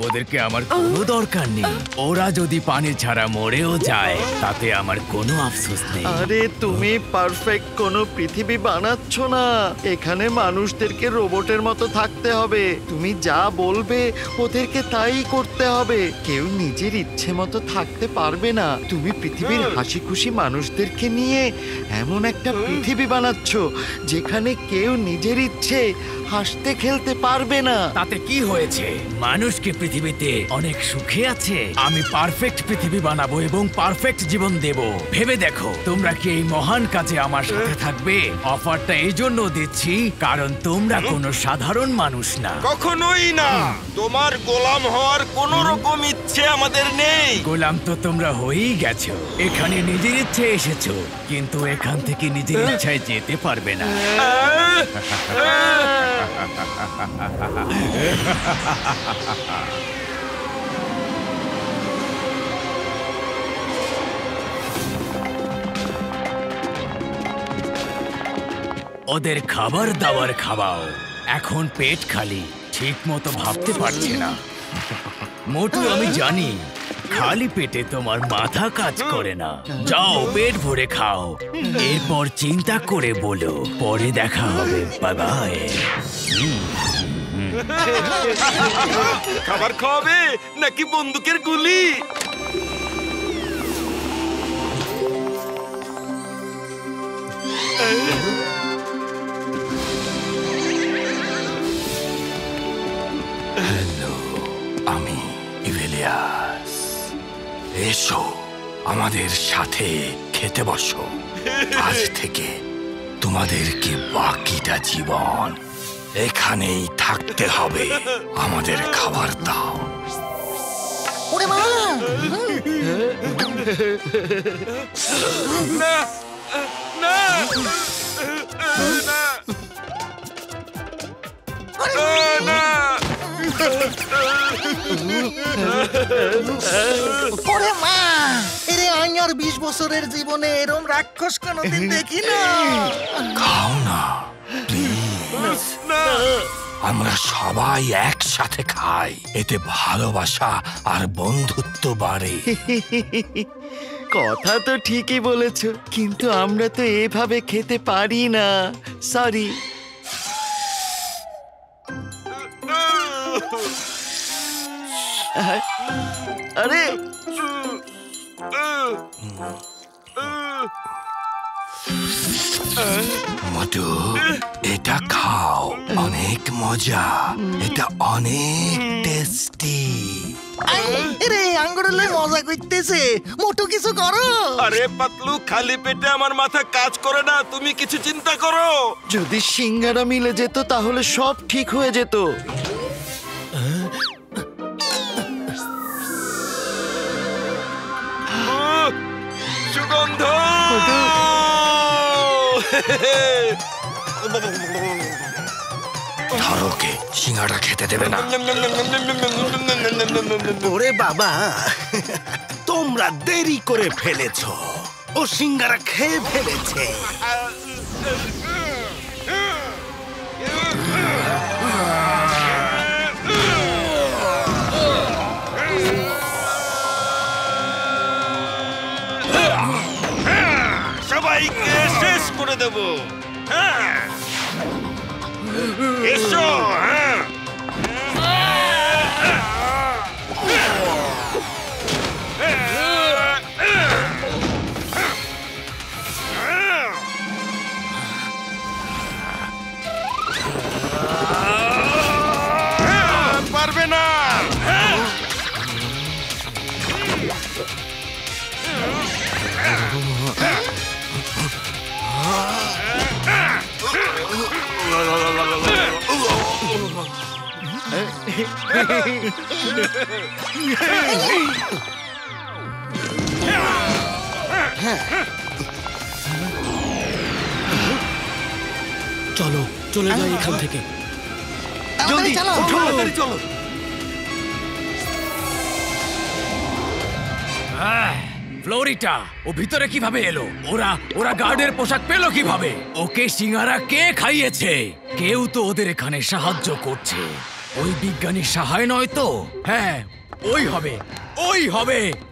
ওদেরকে আমার কোনো দরকার নেই। ওরা যদি পানি ছাড়া মরেও যায়, তাতে আমার কোনো আফসোস নেই। আরে তুমি পারফেক্ট কোনো পৃথিবী বানাচ্ছ না। এখানে মানুষদেরকে রোবটের মতো থাকতে হবে। তুমি যা বলবে ওদেরকে তাই করতে হবে। কেউ নিজের ইচ্ছে মতো থাকতে পারবে না। তুমি পৃথিবীর হাসি খুশি মানুষদেরকে নিয়ে এমন একটা পৃথিবী বানাচ্ছ যেখানে কেউ নিজের ইচ্ছে হাসতে খেলতে পারবে না। তাতে কি হয়েছে? মানুষকে পৃথিবীতে অনেক সুখে আছে। আমি পারফেক্ট পৃথিবী বানাবো এবং পারফেক্ট জীবন দেব। ভেবে দেখো, তোমরা কি এই মহান কাজে আমার সাথে থাকবে? অফারটা এই জন্য দিচ্ছি কারণ তোমরা কোনো সাধারণ মানুষ না। কখনোই না। তোমার গোলাম হওয়ার কোনো রকম ইচ্ছে আমাদের নেই। গোলাম তো তোমরা হয়েই গেছো। এখানে নিজের ইচ্ছে এসেছো, কিন্তু এখান থেকে নিজের ইচ্ছায় যেতে পারবে না। ওদের খাবার দাবার খাওয়াও। এখন পেট খালি, ঠিক মতো ভাবতে পারছে না। মোটু, আমি জানি খালি পেটে তোমার মাথা কাজ করে না। যাও পেট ভরে খাও, এরপর চিন্তা করে বলো। পরে দেখা হবে, বাই বাই। খাবার খাওয়াবে নাকি বন্দুকের গুলি? হ্যালো, আমি ইভেলিয়াস। এসো আমাদের সাথে খেতে বসো। আজ থেকে তোমাদেরকে বাকিটা জীবন এখানেই থাকতে হবে। আমাদের খাবার দাও। ওরে মা, না না না। ওরে মা, এরে আমি আর 20 বছরের জীবনে এরম রাক্ষস কোনোদিন দেখি না। খাও না প্লিজ। না আমরা সবাই একসাথে খাই, এতে ভালোবাসা আর বন্ধুত্ব বাড়ে। কথা তো ঠিকই বলেছ, কিন্তু আমরা তো এভাবে খেতে পারি না। সরি। আরে মধু, এটা খাও, অনেক মজা, এটা অনেক টেস্টি। রে আঙ্গুরে মজা করতেছে, মোটু কিছু করো। আরে পাতলু, খালি পেটে আমার মাথা কাজ করে না, তুমি কিছু চিন্তা করো। যদি সিঙ্গারা মিলে যেত তাহলে সব ঠিক হয়ে যেত। সুগন্ধ! ধরোকে, সিঙ্গারা খেতে দেবে না। ওরে বাবা, তোমরা দেরি করে ফেলেছ, ও সিঙ্গারা খেয়ে ফেলেছে। সবাইকে শেষ করে দেব। এসো। পারবে না। চলো, চলে যাই এখান থেকে। জলদি চলো, তাড়াতাড়ি চলো। ফ্লোরিটা, ও ভিতরে কিভাবে এলো? ওরা গার্ডের পোশাক পেলো কিভাবে? ওকে সিঙ্গারা কে খাইয়েছে? কেউ তো ওদের এখানে সাহায্য করছে। ওই বিজ্ঞানী সাহায় নয় তো? হ্যাঁ, ওই হবে।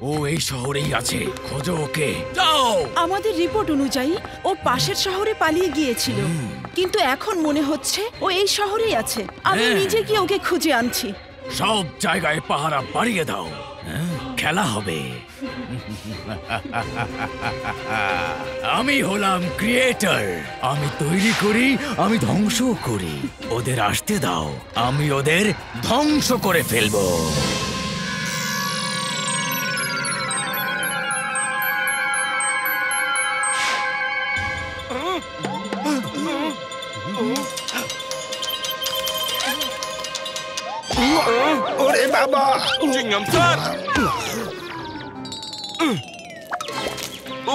ও এই শহরেই আছে, খোঁজো ওকে, যাও। আমাদের রিপোর্ট অনুযায়ী ও পাশের শহরে পালিয়ে গিয়েছিল, কিন্তু এখন মনে হচ্ছে ও এই শহরেই আছে। আমি নিজে গিয়ে ওকে খুঁজে আনছি। সব জায়গায় পাহারা বাড়িয়ে দাও, খেলা হবে। আমি হলাম ক্রিয়েটর, আমি তৈরি করি, আমি ধ্বংস করি। ওদের আসতে দাও, আমি ওদের ধ্বংস করে ফেলবো। ওরে বাবা, চিংগাম স্যার,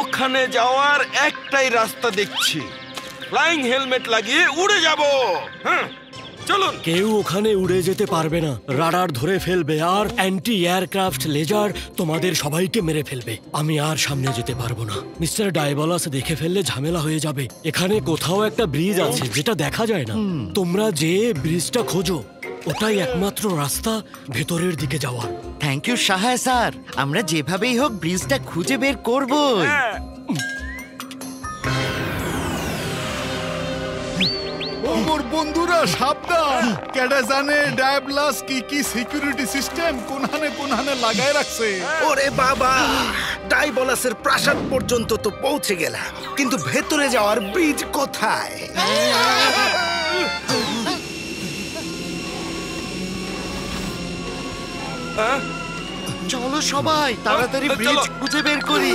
ওখানে যাওয়ার একটাই রাস্তা দেখছি, ফ্লাইং হেলমেট লাগিয়ে উড়ে যাব। হ্যাঁ, চলুন। কেউ ওখানে উড়ে যেতে পারবে না, রাডার ধরে ফেলবে আর অ্যান্টি এয়ারক্রাফট লেজার তোমাদের সবাইকে মেরে ফেলবে। আমি আর সামনে যেতে পারবো না। মিস্টার ডায়াবলাস দেখে ফেললে ঝামেলা হয়ে যাবে। এখানে কোথাও একটা ব্রিজ আছে যেটা দেখা যায় না। তোমরা যে ব্রিজটা খোঁজো, ওটাই একমাত্র রাস্তা ভেতরের দিকে যাওয়ার। থ্যাংক ইউ সাহায় স্যার, আমরা যেভাবেই হোক ব্রিজটা খুঁজে বের করব। মোর বন্ধুরা সাবধান, কেডা জানে ডায়াবলাস কি সিকিউরিটি সিস্টেম কোনখানে লাগায় রাখছে। ওরে বাবা, ডায়াবলাসের প্রাসাদ পর্যন্ত তো পৌঁছে গেলাম, কিন্তু ভেতরে যাওয়ার ব্রিজ কোথায়? চলো সবাই তাড়াতাড়ি ব্রিজ খুঁজে বের করি।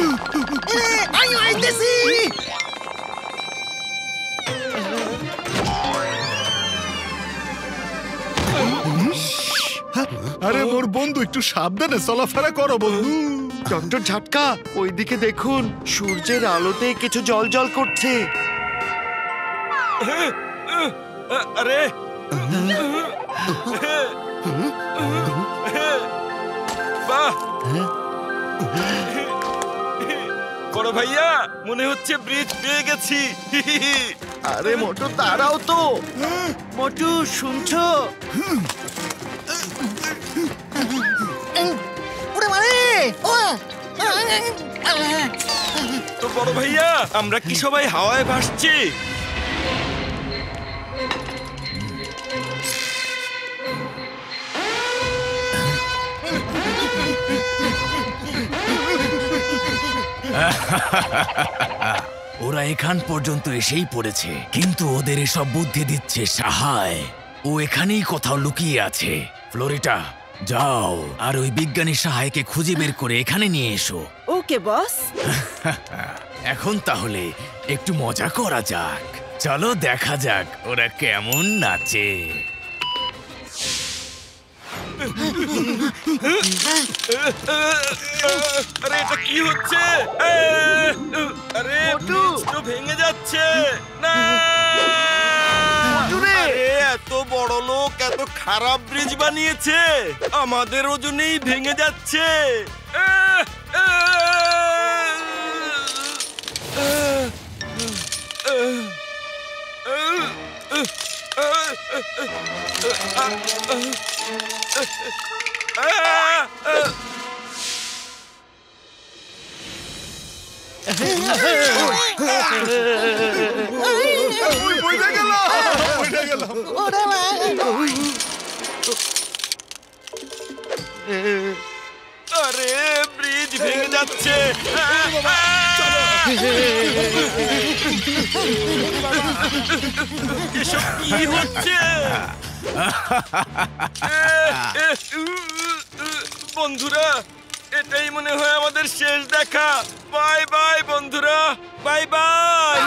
আরে মোর বন্ধু, একটু সাবধানে চলাফেরা করো বন্ধু। ডক্টর ঝাটকা, ওইদিকে দেখুন, সূর্যের আলোতে কিছু জল করছে। আরে বাহ, বড় ভাইয়া, মনে হচ্ছে ব্রিজ পেয়ে গেছি। আরে মোটু তারাও তো। মোটু শুনছো? ওরে মারে তো বড় ভাইয়া, আমরা কি সবাই হাওয়ায় ভাসছি? ওরা এখান পর্যন্ত এসেই পড়েছে, কিন্তু ওদের এসব বুদ্ধি দিচ্ছে সাহায়। ও এখানেই কোথাও লুকিয়ে আছে। ফ্লোরিটা, যাও আর ওই বিজ্ঞানী সাহায়কে খুঁজে বের করে এখানে নিয়ে এসো। ওকে বস। এখন তাহলে একটু মজা করা যাক। চলো দেখা যাক ওরা কেমন নাচে। আরে এটা কি হচ্ছে? আরে ব্রিজ তো ভেঙে যাচ্ছে না। আরে এত বড় লোক এত খারাপ ব্রিজ বানিয়েছে, আমাদের ওজনেই ভেঙে যাচ্ছে। আরে ব্রিজ ভেঙে যাচ্ছে। এসব কি হচ্ছে? বন্ধুরা, এটাই মনে হয় আমাদের শেষ দেখা। বাই বাই বন্ধুরা, বাই বাই।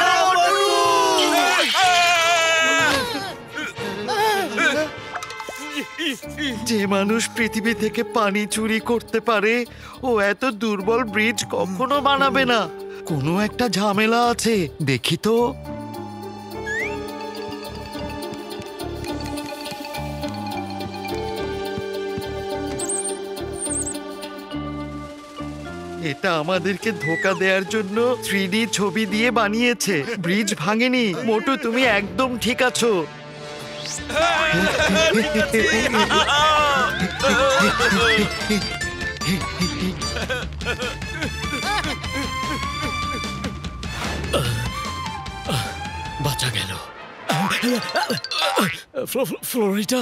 যে মানুষ পৃথিবী থেকে পানি চুরি করতে পারে, ও এত দুর্বল ব্রিজ কখনো বানাবে না। কোনো একটা ঝামেলা আছে, দেখি তো। এটা আমাদেরকে ধোকা দেওয়ার জন্য 3D ছবি দিয়ে বানিয়েছে। ব্রিজ ভাঙেনি। মোটু, তুমি একদম ঠিক আছো। বাঁচা গেল। ফ্লোরিটা।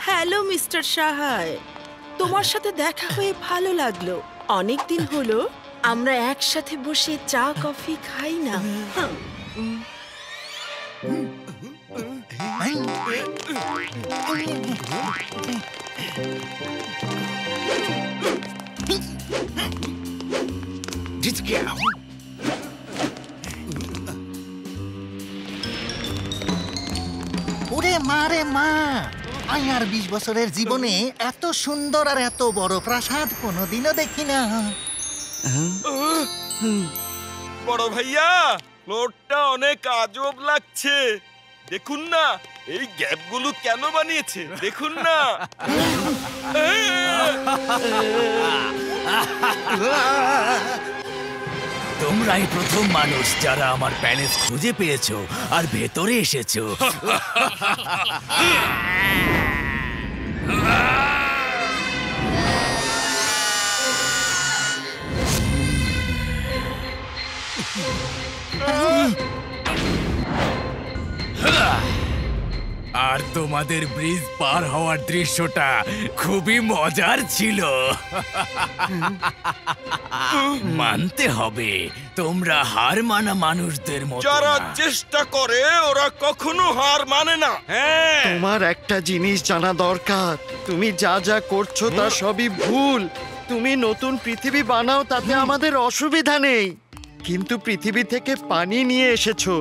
হ্যালো মিস্টার সাহায়, তোমার সাথে দেখা হয়ে ভালো লাগলো। অনেক দিন হলো আমরা একসাথে বসে চা কফি খাই না। ওরে মা রে মা, আমি আর 20 বছরের জীবনে এত সুন্দর আর এত বড় প্রাসাদ কোনোদিনও দেখি না। বড় ভাইয়া, ফ্লোরটা অনেক আজব লাগছে। দেখুন না, এই গ্যাপগুলো কেন বানিয়েছে দেখুন না। তোমরাই প্রথম মানুষ যারা আমার প্যালেস খুঁজে পেয়েছো আর ভেতরে এসেছো। আর তোমাদের ব্রিজ পার হওয়ার দৃশ্যটা খুবই মজার ছিল। মানতে হবে, তোমরা হার মানা মানুষদের মতো যারা না। চেষ্টা করে ওরা কখনো হার মানে না। হ্যাঁ, তোমার একটা জিনিস জানা দরকার। তুমি যা যা করছো তা সবই ভুল। তুমি নতুন পৃথিবী বানাও, তাতে আমাদের অসুবিধা নেই, কিন্তু পৃথিবী থেকে পানি নিয়ে এসেছো,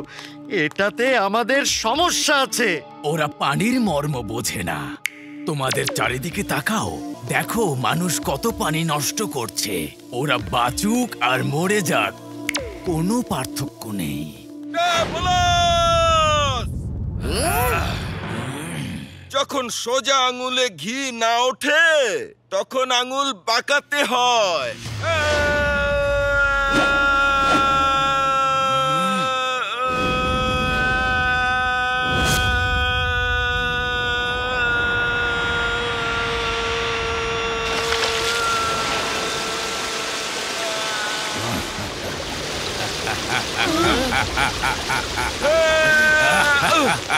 এটাতে আমাদের সমস্যা আছে। ওরা পানির মর্ম বোঝে না। তোমাদের চারিদিকে তাকাও, দেখো মানুষ কত পানি নষ্ট করছে। ওরা বাঁচুক আর মরে যাক, কোনো পার্থক্য নেই। যখন সোজা আঙুলে ঘি না ওঠে তখন আঙুল বাঁকাতে হয়।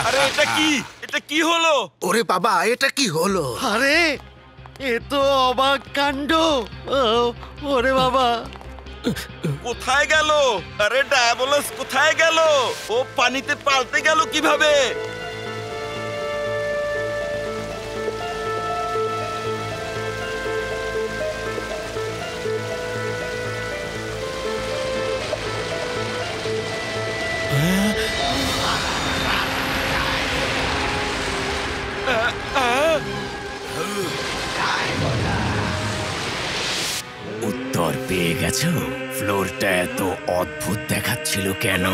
আরে এটা কি হলো? ওরে বাবা, এটা কি হলো? আরে এ তো অবাক কাণ্ড। ওরে বাবা, কোথায় গেল? আরে ডায়াবলাস কোথায় গেল? ও পানিতে পাল্টে গেল কিভাবে? উত্তর পেয়ে গেছো? ফ্লোরটা এত অদ্ভুত দেখাচ্ছিল কেন?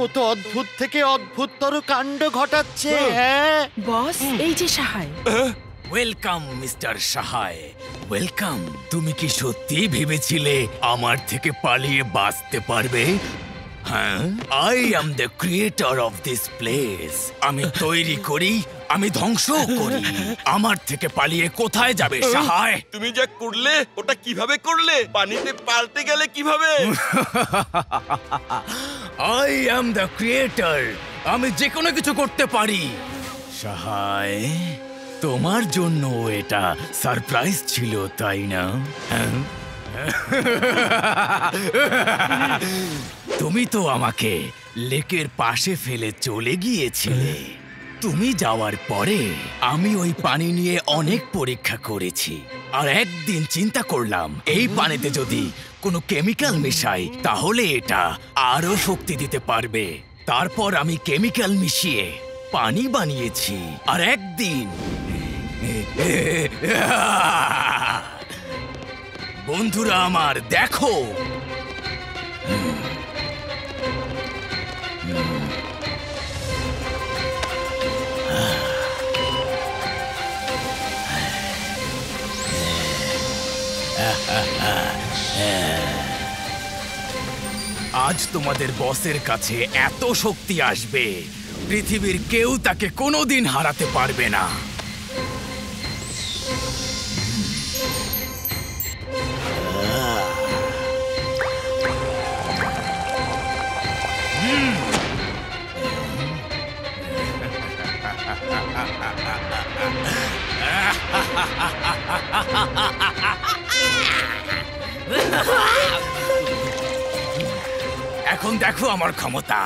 ও তো অদ্ভুত থেকে অদ্ভুততর কাণ্ড ঘটাচ্ছে। হ্যাঁ বস, এই যে সাহায়। Welcome mister সাহায়, welcome. তুমি কি সত্যি ভেবেছিলে আমার থেকে পালিয়ে বাঁচতে পারবে? হ্যাঁ, I am the creator of this place. আমি তৈরি করি, আমি ধ্বংস করি। আমার থেকে পালিয়ে কোথায় যাবে সাহায়? তুমি যা করলে ওটা কিভাবে করলে? পানিতে পাল্টে গেলে কিভাবে? I am the creator. আমি যে কোনো কিছু করতে পারি। সাহায়, তোমার জন্য এটা সারপ্রাইজ ছিল, তাই না? হ্যাঁ? তুমি তো আমাকে লেকের পাশে ফেলে চলে গিয়েছিলে। তুমি যাওয়ার পরে আমি ওই পানি নিয়ে অনেক পরীক্ষা করেছি, আর একদিন চিন্তা করলাম এই পানিতে যদি কোনো কেমিক্যাল মেশাই তাহলে এটা আরো শক্তি দিতে পারবে। তারপর আমি কেমিক্যাল মিশিয়ে পানি বানিয়েছি, আর একদিন বন্ধুরা আমার দেখো, আজ তোমাদের বসের কাছে এত শক্তি আসবে, পৃথিবীর কেউ তাকে কোনোদিন হারাতে পারবে না। এখন দেখো আমার ক্ষমতা।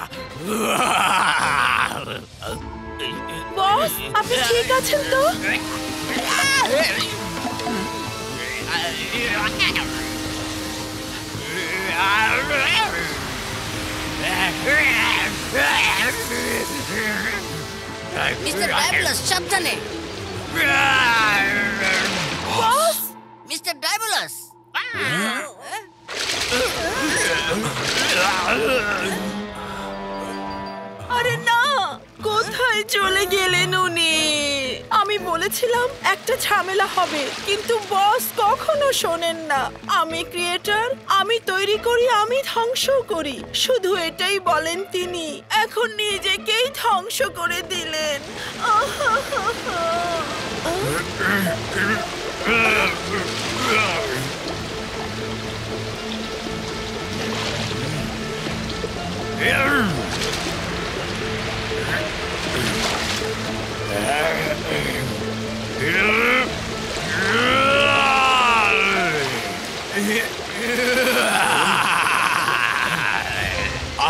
বস, আপনি ঠিক আছেন তো? মিস্টার ডায়াবলাস, সাবধানে। বস, মিস্টার ডায়াবলাস। আরে না, কোথায় চলে গেলেন উনি? আমি বলেছিলাম একটা ঝামেলা হবে, কিন্তু বস কখনো শোনেন না। আমি ক্রিয়েটর, আমি তৈরি করি, আমি ধ্বংস করি, শুধু এটাই বলেন তিনি। এখন নিজেকেই ধ্বংস করে দিলেন।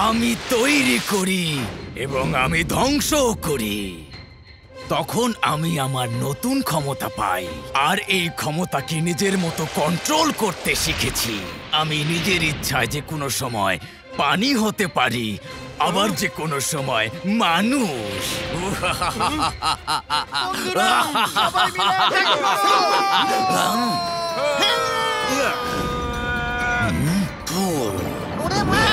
আমি তৈরি করি এবং আমি ধ্বংস করি। তখন আমি আমার নতুন ক্ষমতা পাই, আর এই ক্ষমতাকে নিজের মতো কন্ট্রোল করতে শিখেছি। আমি নিজের ইচ্ছায় যে কোনো সময় পানি হতে পারি, আবার যে কোনো সময় মানুষ। ওরে মা,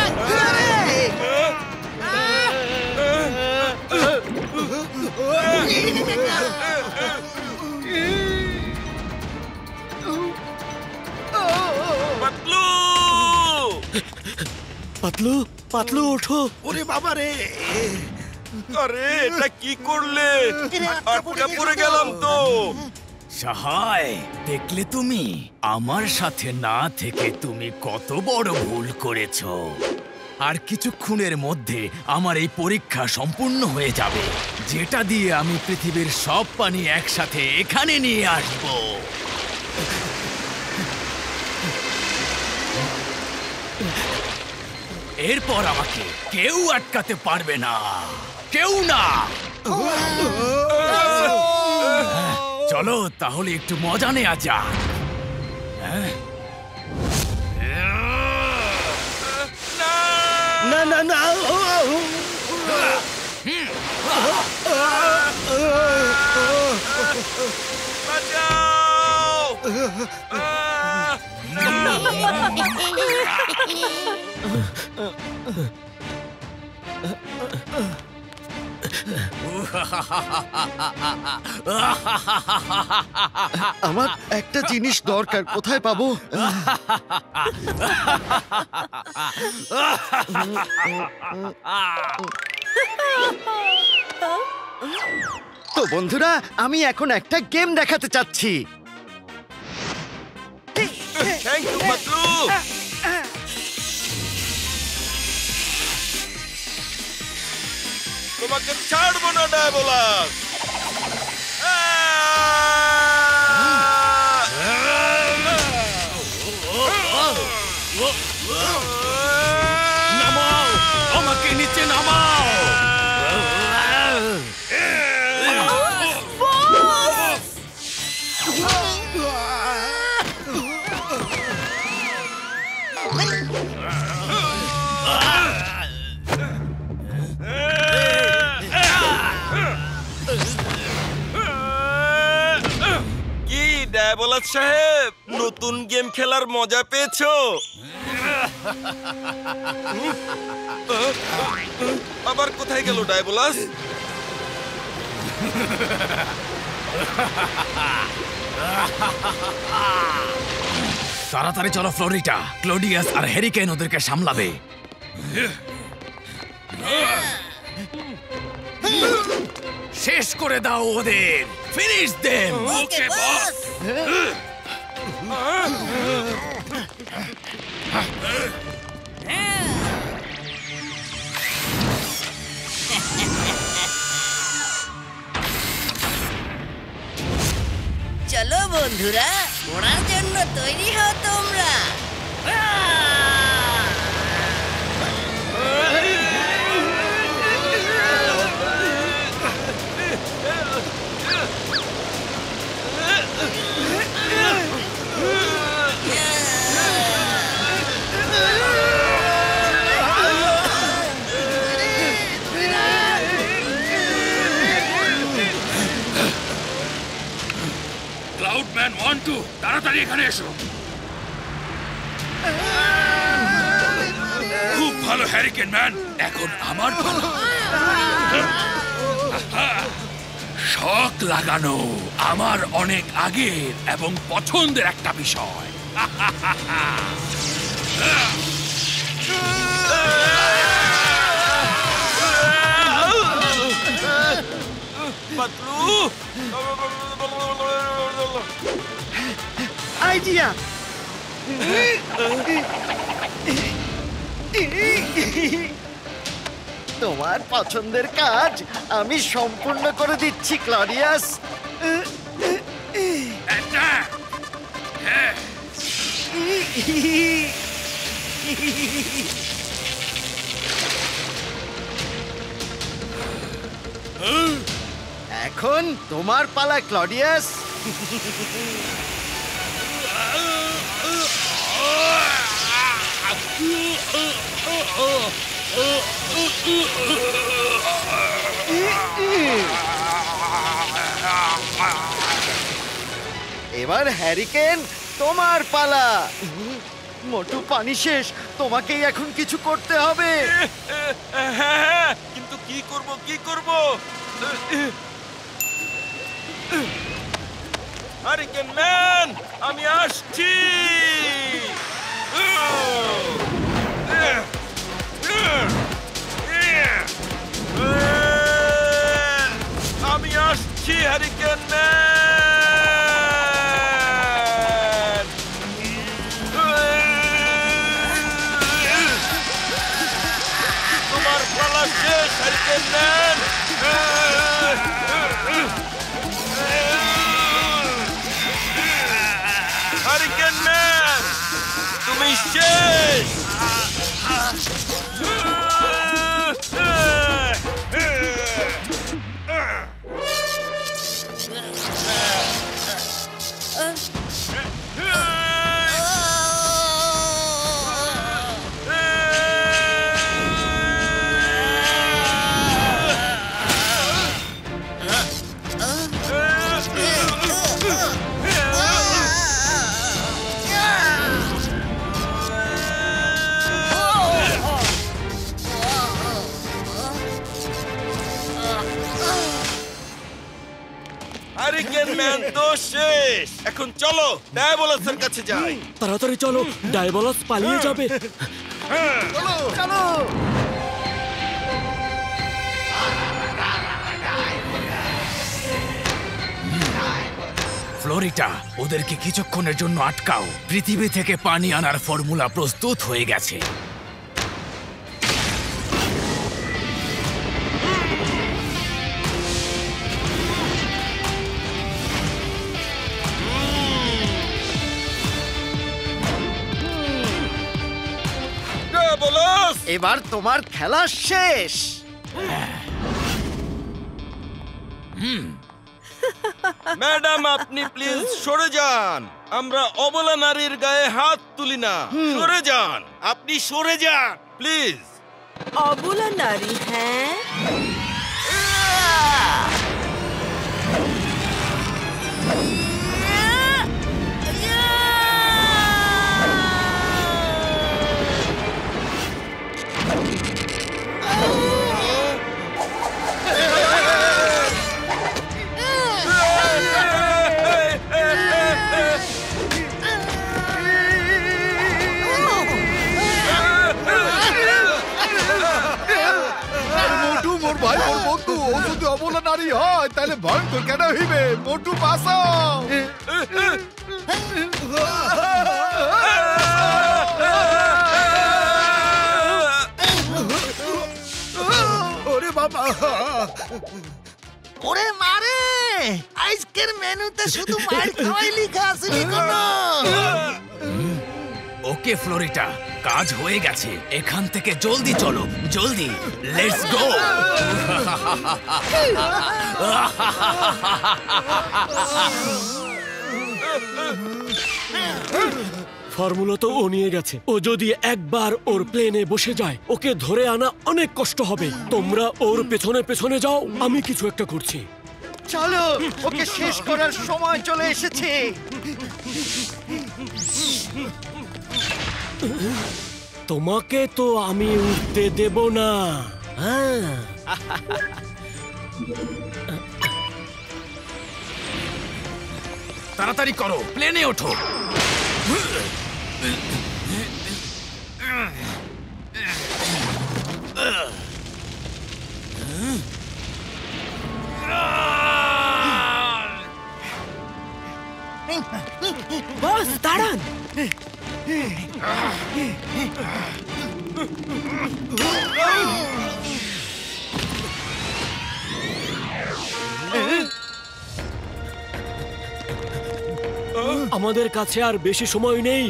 পাতলু! পাতলু, পাতলু ওঠো। ওরে বাবা রে! আরে এটা কি করলে? এরে, আটকা আটকা পড়ে পড়ে গেল গেলাম তো। সহায়, দেখলে তুমি আমার সাথে না থেকে তুমি কত বড় ভুল করেছো। আর কিছুক্ষণের মধ্যে আমার এই পরীক্ষা সম্পূর্ণ হয়ে যাবে, যেটা দিয়ে আমি পৃথিবীর সব পানি একসাথে এখানে নিয়ে আসব। এরপর আমাকে কেউ আটকাতে পারবে না, কেউ না। চলো তাহলে একটু মজা নেওয়া যাক। না না না, আমার একটা জিনিস দরকার, কোথায় পাবো? তো বন্ধুরা, আমি এখন একটা গেম দেখাতে চাচ্ছি। Thank you Patlu. তোমাকে ছাড়বো না ডায়াবোলাস। নামাও, আমাকে নিচে নামাও। কি ডায়াবোলাস সাহেব, নতুন গেম খেলার মজা পেয়েছো? আবার কোথায় গেল ডায়াবোলাস? তাড়াতাড়ি চলো ফ্লোরিটা, ক্লোডিয়াস আর হ্যারিকেন ওদেরকে সামলাবে। শেষ করে দাও ওদের, ফিনিশ দেম। ওকে বস। চলো বন্ধুরা, ওড়ার জন্য তৈরি হও তোমরা। ক্লাউডম্যান 1, 2, তাড়াতাড়ি এখানে এসো। খুব ভালো হ্যারিকেন ম্যান, এখন আমার পালা। শক লাগানো আমার অনেক আগের এবং পছন্দের একটা বিষয়। পাতলু, আইডিয়া! তোমার পছন্দের কাজ আমি সম্পূর্ণ করে দিচ্ছি, ক্লডিয়াস। এখন তোমার পালা, ক্লডিয়াস। এবার হ্যারিকেন, তোমার পালা। মোটু, পানি শেষ, তোমাকেই এখন কিছু করতে হবে। হ্যাঁ, কিন্তু কি করব, কি করব? হ্যারিকেন ম্যান, আমি আসছি। আমি আসছি hurricane man. Hurricane man! Hurricane man, তুমি শেষ! হারিকেন ম্যান তো শেষ। এখন চলো ডায়াবলাসের কাছে যাই। তাড়াতাড়ি চলো, ডায়াবলাস পালিয়ে যাবে। চলো চলো। ফ্লোরিটা, ওদেরকে কিছুক্ষণের জন্য আটকাও। পৃথিবী থেকে পানি আনার ফর্মুলা প্রস্তুত হয়ে গেছে। ডায়াবলাস! এবার তোমার খেলা শেষ। ম্যাডাম, আপনি প্লিজ সরে যান। আমরা অবলা নারীর গায়ে হাত তুলি না। সরে যান, আপনি সরে যান প্লিজ। অবলা নারী? হ্যাঁ, মোটু মোর ভাই মোর বন্ধু, ও যদি অবলা নারী হয় তাহলে ভয়ঙ্কর কেন হইবে? মোটু বাঁচাও! ওরে বাবা! ওরে মারে! আজকের মেনুতে শুধু মার খাওয়াই লেখা আসেনি কোনো। ওকে ফ্লোরিটা, কাজ হয়ে গেছে। এখান থেকে জলদি চলো, জলদি। Let's go. ফর্মুলা তো ও নিয়ে গেছে। ও যদি একবার ওর প্লেনে বসে যায়, ওকে ধরে আনা অনেক কষ্ট হবে। তোমরা ওর পেছনে পেছনে যাও, আমি কিছু একটা করছি। চলো, ওকে শেষ করার সময় চলে এসেছে। তোমাকে তো আমি উঠতে দেব না। হ্যাঁ, তাড়াতাড়ি করো, প্লেনে ওঠো। বস দাঁড়ান। আমাদের কাছে আর বেশি সময় নেই।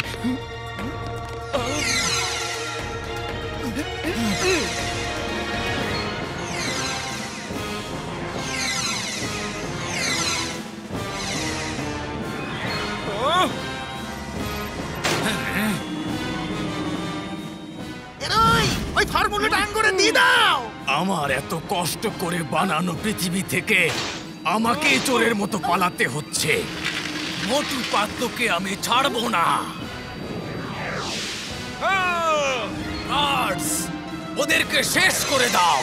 ওই ফর্মুলাটা আন করে দিয়ে দাও। আমার এত কষ্ট করে বানানো পৃথিবী থেকে আমাকে চোরের মতো পালাতে হচ্ছে। মোটু পাতলুকে আমি ছাড়বো না। গার্ডস, ওদেরকে শেষ করে দাও।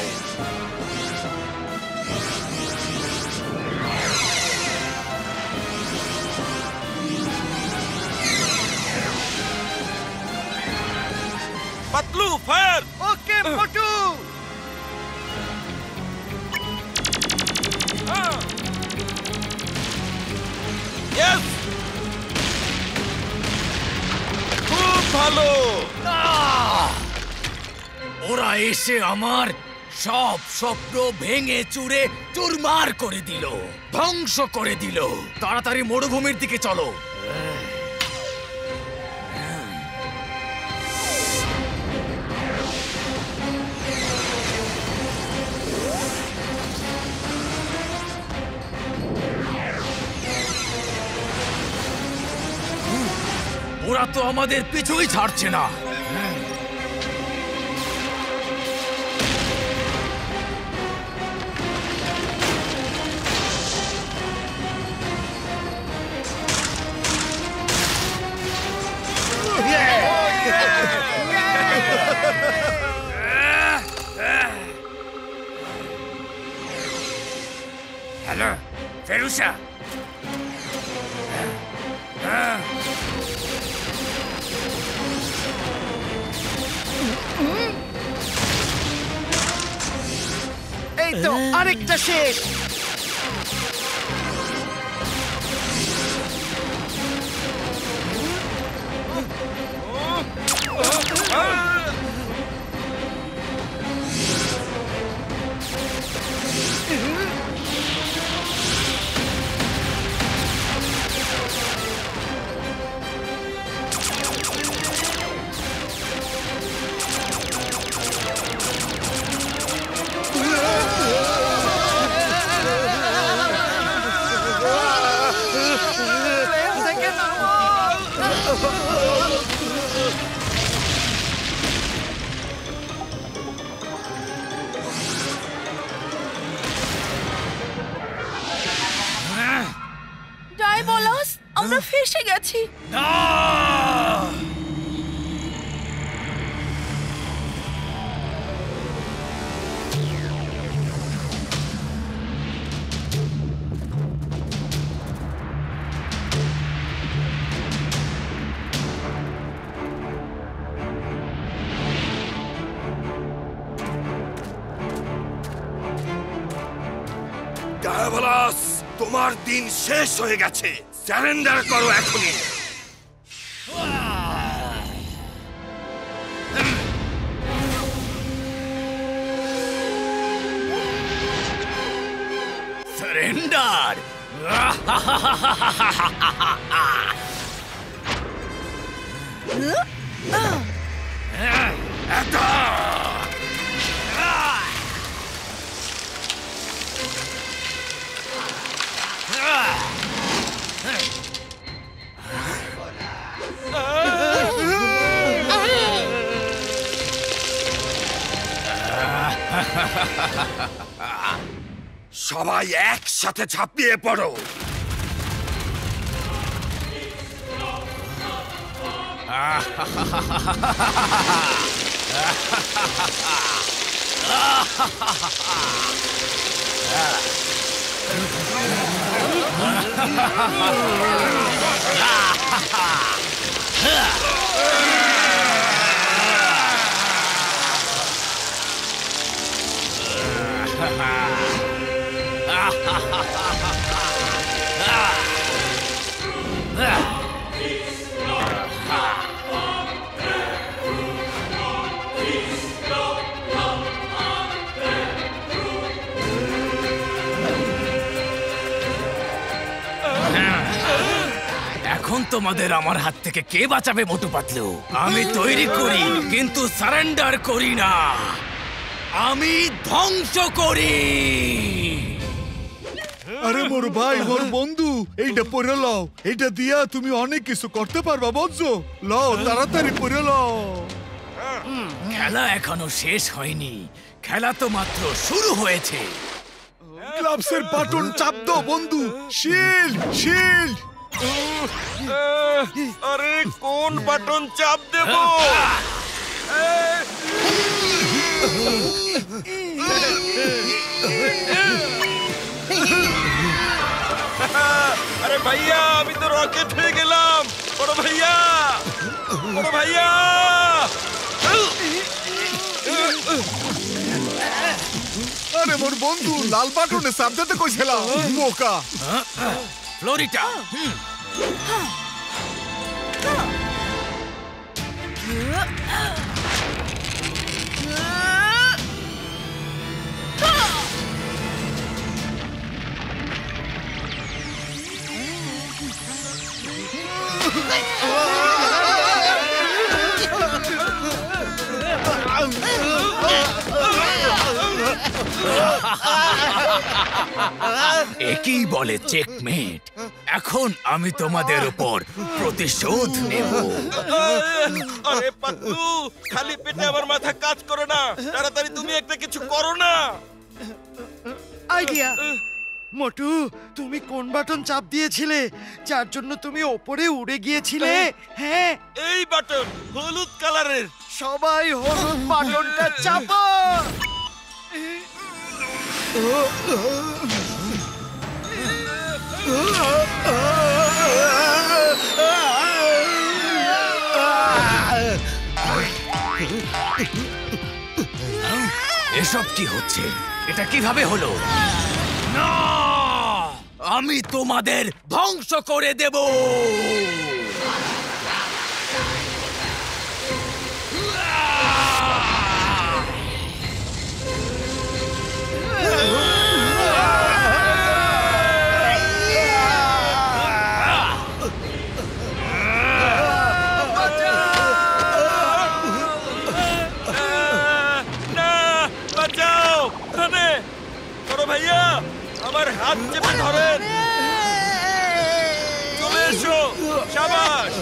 পাতলু, ফায়ার! ওকে মোটু। ইয়েস! খুব ভালো। ওরা এসে আমার সব স্বপ্ন ভেঙে চুরে চুরমার করে দিল, ধ্বংস করে দিল। তাড়াতাড়ি মরুভূমির দিকে চলো। ওরা তো আমাদের পিছুই ছাড়ছে না। হ্যালো ফেরুসা, এই তো আরেকটা শেষ। ডাইবলাস, আমরা ফেসে গেছি। ডায়াবলাস, তোমার দিন শেষ হয়ে গেছে। সারেন্ডার করো এখনই। সারেন্ডার। সবাই একসাথে ঝাঁপিয়ে পড়ো। এখন তোমাদের আমার হাত থেকে কে বাঁচাবে মোটু পাতলু? আমি তৈরি করি কিন্তু সারেন্ডার করি না, আমি ধ্বংস করি। আরে মোর ভাই, মোর বন্ধু, এইটা পরে লও। এইটা দিয়া তুমি অনেক কিছু করতে পারবা, বুঝছো? লও, তাড়াতাড়ি পরে লও। খেলা এখনো শেষ হয়নি, খেলা তো মাত্র শুরু হয়েছে। গ্লাভসের বাটন চাপ দাও বন্ধু। Shield, shield. আরে কোন বাটন চাপ দেব? আরে ভাইয়া, আমি তো রকেট হয়ে গেলাম। বড় ভাইয়া, বড় ভাইয়া। আরে মোর বন্ধু, লাল বাটনে চাপ দিতে কইছিলাম, বোকা। ফ্লোরিটা, একই বলে চেকমেট। এখন আমি তোমাদের উপর প্রতিশোধ নেব। আরে পাতলু, খালি পেটে আমার মাথা কাজ করে না, তাড়াতাড়ি তুমি একটা কিছু করো না। আইডিয়া! মোটু, তুমি কোন বাটন চাপ দিয়েছিলে যার জন্য তুমি ওপরে উড়ে গিয়েছিলে? হ্যাঁ, এই বাটন, হলুদ কালারের। সবাই হলুদ বাটনটা চাপো। এসব কি হচ্ছে? এটা কিভাবে হলো? না, আমি তোমাদের ধ্বংস করে দেব। ভাইয়া, আমার হাত চেপে ধরেন। চলে এসো, শাবাশ।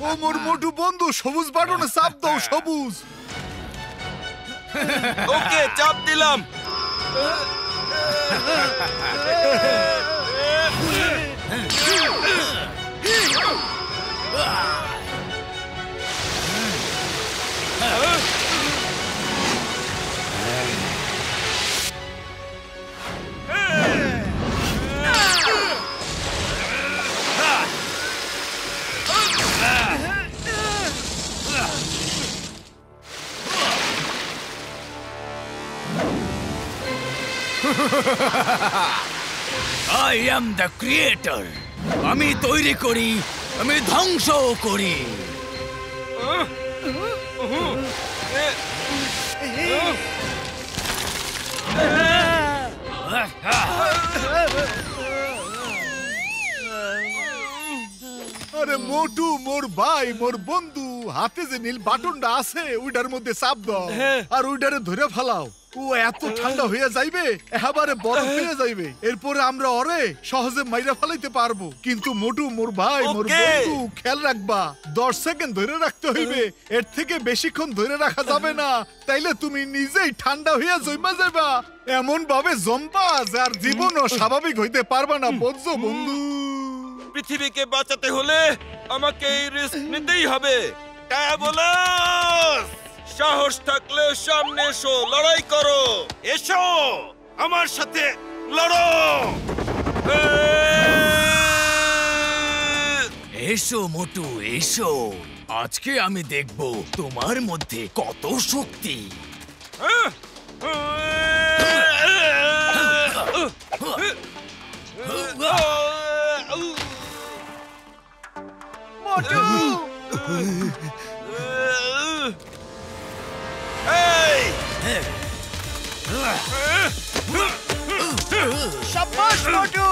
ও মোর মোটু বন্ধু, সবুজ বাটনে চাপ দাও, সবুজ। ওকে, চাপ দিলাম। I am the creator. আমি তৈরি করি, আমি ধ্বংসও করি। আরে মোটু, মোর ভাই, মোর বন্ধু, হাতে যে নীল বাটনটা আছে ওইটার মধ্যে চাপ দাও আর ওইটারে ধরে ফেলাও। ও এত ঠান্ডা হয়ে যাইবে, এবারে বরফ হয়ে যাইবে। এরপরে আমরা ওরে সহজে মাইরা ফেলাইতে পারবো। কিন্তু মোটু, মোর ভাই, মোর বন্ধু, খেয়াল রাখবা, 10 সেকেন্ড ধরে রাখতে হইবে। এর থেকে বেশিক্ষণ ধরে রাখা যাবে না, তাইলে তুমি নিজেই ঠান্ডা হয়ে জমা যাবা। এমন ভাবে জমবা যার জীবনও স্বাভাবিক হইতে পারবা না, বুঝছো বন্ধু? পৃথিবীকে বাঁচাতে হলে আমাকে এই রিস্ক নিতেই হবে। ডায়াবলাস, সাহস থাকলে সামনে এসো, লড়াই করো। এসো, আমার সাথে লড়ো। এসো মোটু, এসো। আজকে আমি দেখব তোমার মধ্যে কত শক্তি। মোটু! শাবাশ মোটু!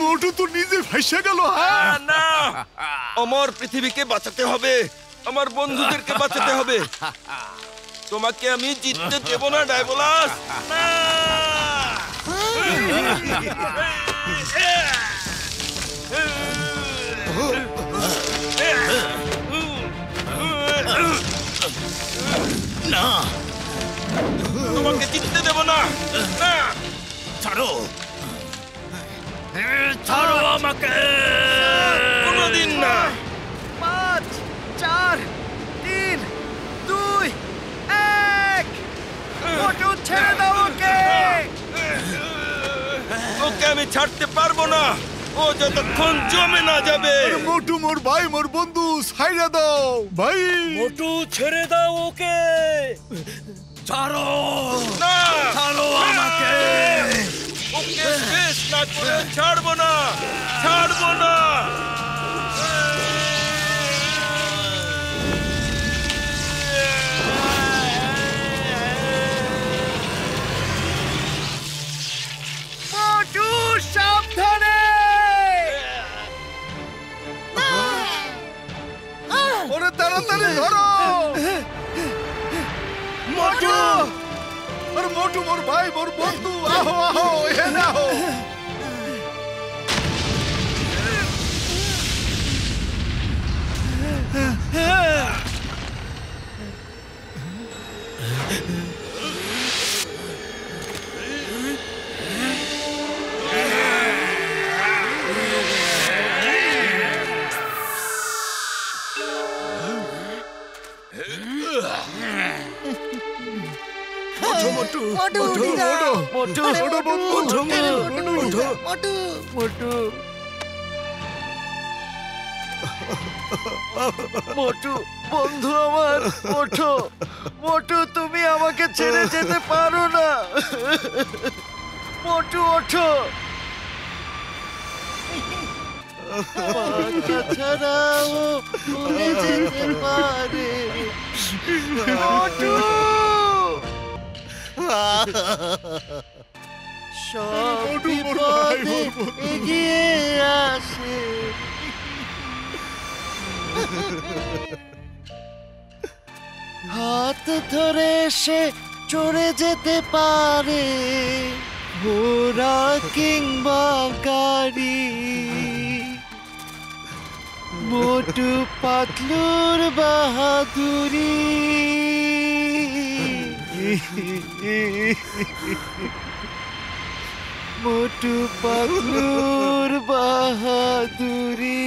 মোটু তো নিজে ভাইসা গেল। না, আমার পৃথিবীকে বাঁচাতে হবে, আমার বন্ধুদেরকে বাঁচাতে হবে। তোমাকে আমি জিততে দেব না, ডায়াবলাস। না, না, তোমাকে জিততে দেব না। না, ছাড়ো, ছাড়ো আমাকে। কোনোদিন না। 5, 4, 3, 2, আমি ছাড়তে পারবো না ও যতক্ষণ জমে না যাবে। মোটু মোর ভাই মোর বন্ধু ছাইড়া দাও ভাই। মোটু ছেড়ে দাও ওকে। ছাড়ো না ছাড়ো আমাকে। ওকে শেষ না করে ছাড়বো না, ছাড়বো না। মোটু সাবধানে। ওরে তাড়াতাড়ি ধরো মোটু আরে মোটু মোর ভাই মোর বন্ধু আহো আহো এখানে আহো। মোটু মোটু উঠিরা। মোটু আরে মোটু মোটু মোটু মোটু মোটু বন্ধু আমার, মোটু মোটু তুমি আমাকে ছেড়ে যেতে পারো না। মোটু ওঠো। পাখা ছাড়াও উড়ে যেতে পারে। মোটু সব বিপদে এগিয়ে আসে। হাত ধরে সে চড়ে যেতে পারে ঘোড়া কিংবা গাড়ি। মোটু পাতলুর বাহাদুরি। মোটু পাতলুর বাহাদুরি।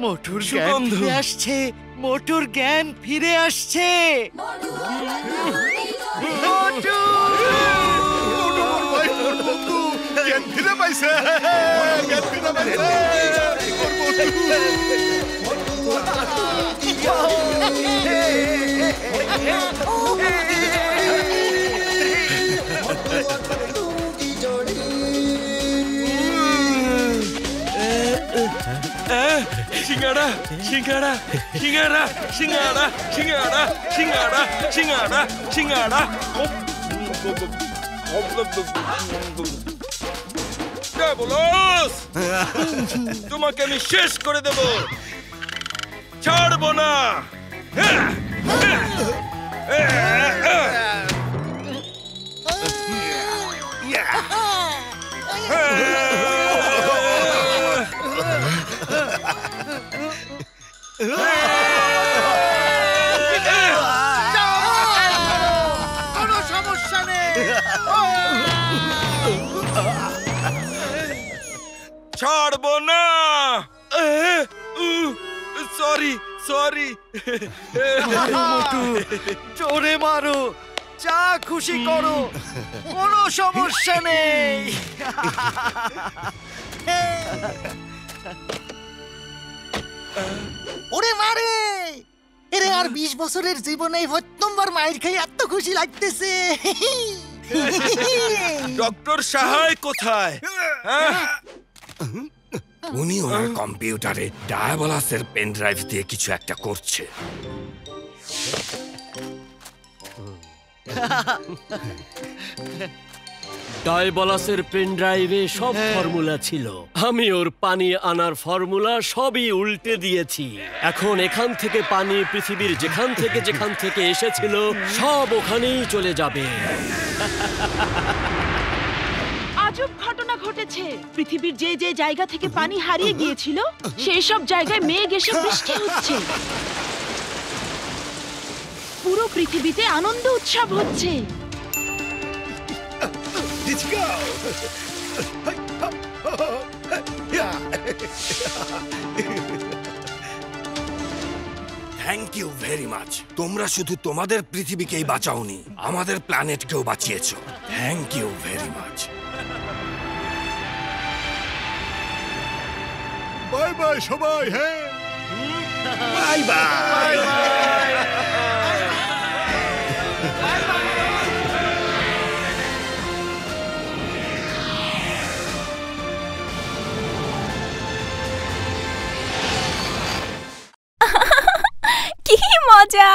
মোটুর জ্ঞান ফিরে আসছে, মোটুর জ্ঞান ফিরে আসছে। মোটু বন্ধু জ্ঞান ফিরে পাইছে, জ্ঞান ফিরে পাইছে মোর সিঙ্গাড়া সিঙ্গাড়া সিঙ্গাড়া সিঙ্গাড়া সিঙ্গাড়া সিঙ্গাড়া সিঙ্গাড়া সিঙ্গাড়া। বলস তোমাকে আমি শেষ করে দেব, ছাড়বো না। কোনো সমস্যা নেই। ছাড়বো না। Sorry sorry. মোটু জোরে মারো, যা খুশি করো, কোনো সমস্যা নেই। ওরে মারে, এরে আর 20 বছরের জীবনে প্রথমবার মাইর খাই এত খুশি লাগতেছে। ডক্টর সাহায় কোথায়? উনি ওনার কম্পিউটারে ডায়াবলাসের পেন ড্রাইভ দিয়ে কিছু একটা করছে। ডায়াবলাসের পেন ড্রাইভে সব ফর্মুলা ছিল। আমি ওর পানি আনার ফর্মুলা সবই উল্টে দিয়েছি। এখন এখান থেকে পানি পৃথিবীর যেখান থেকে এসেছিল সব ওখানেই চলে যাবে। আজব ঘটনা ঘটেছে। পৃথিবীর যে যে জায়গা থেকে পানি হারিয়ে গিয়েছিল সেই সব জায়গায় মেঘ এসে বৃষ্টি হচ্ছে। পুরো পৃথিবীতে আনন্দ উৎসব হচ্ছে। Let's go! Thank you very much. তোমরা শুধু তোমাদের পৃথিবীকেই বাঁচাওনি, আমাদের প্ল্যানেটকেও বাঁচিয়েছো। Thank you very much. Bye bye সবাই। হ্যাঁ, বাই বাই। কি মজা!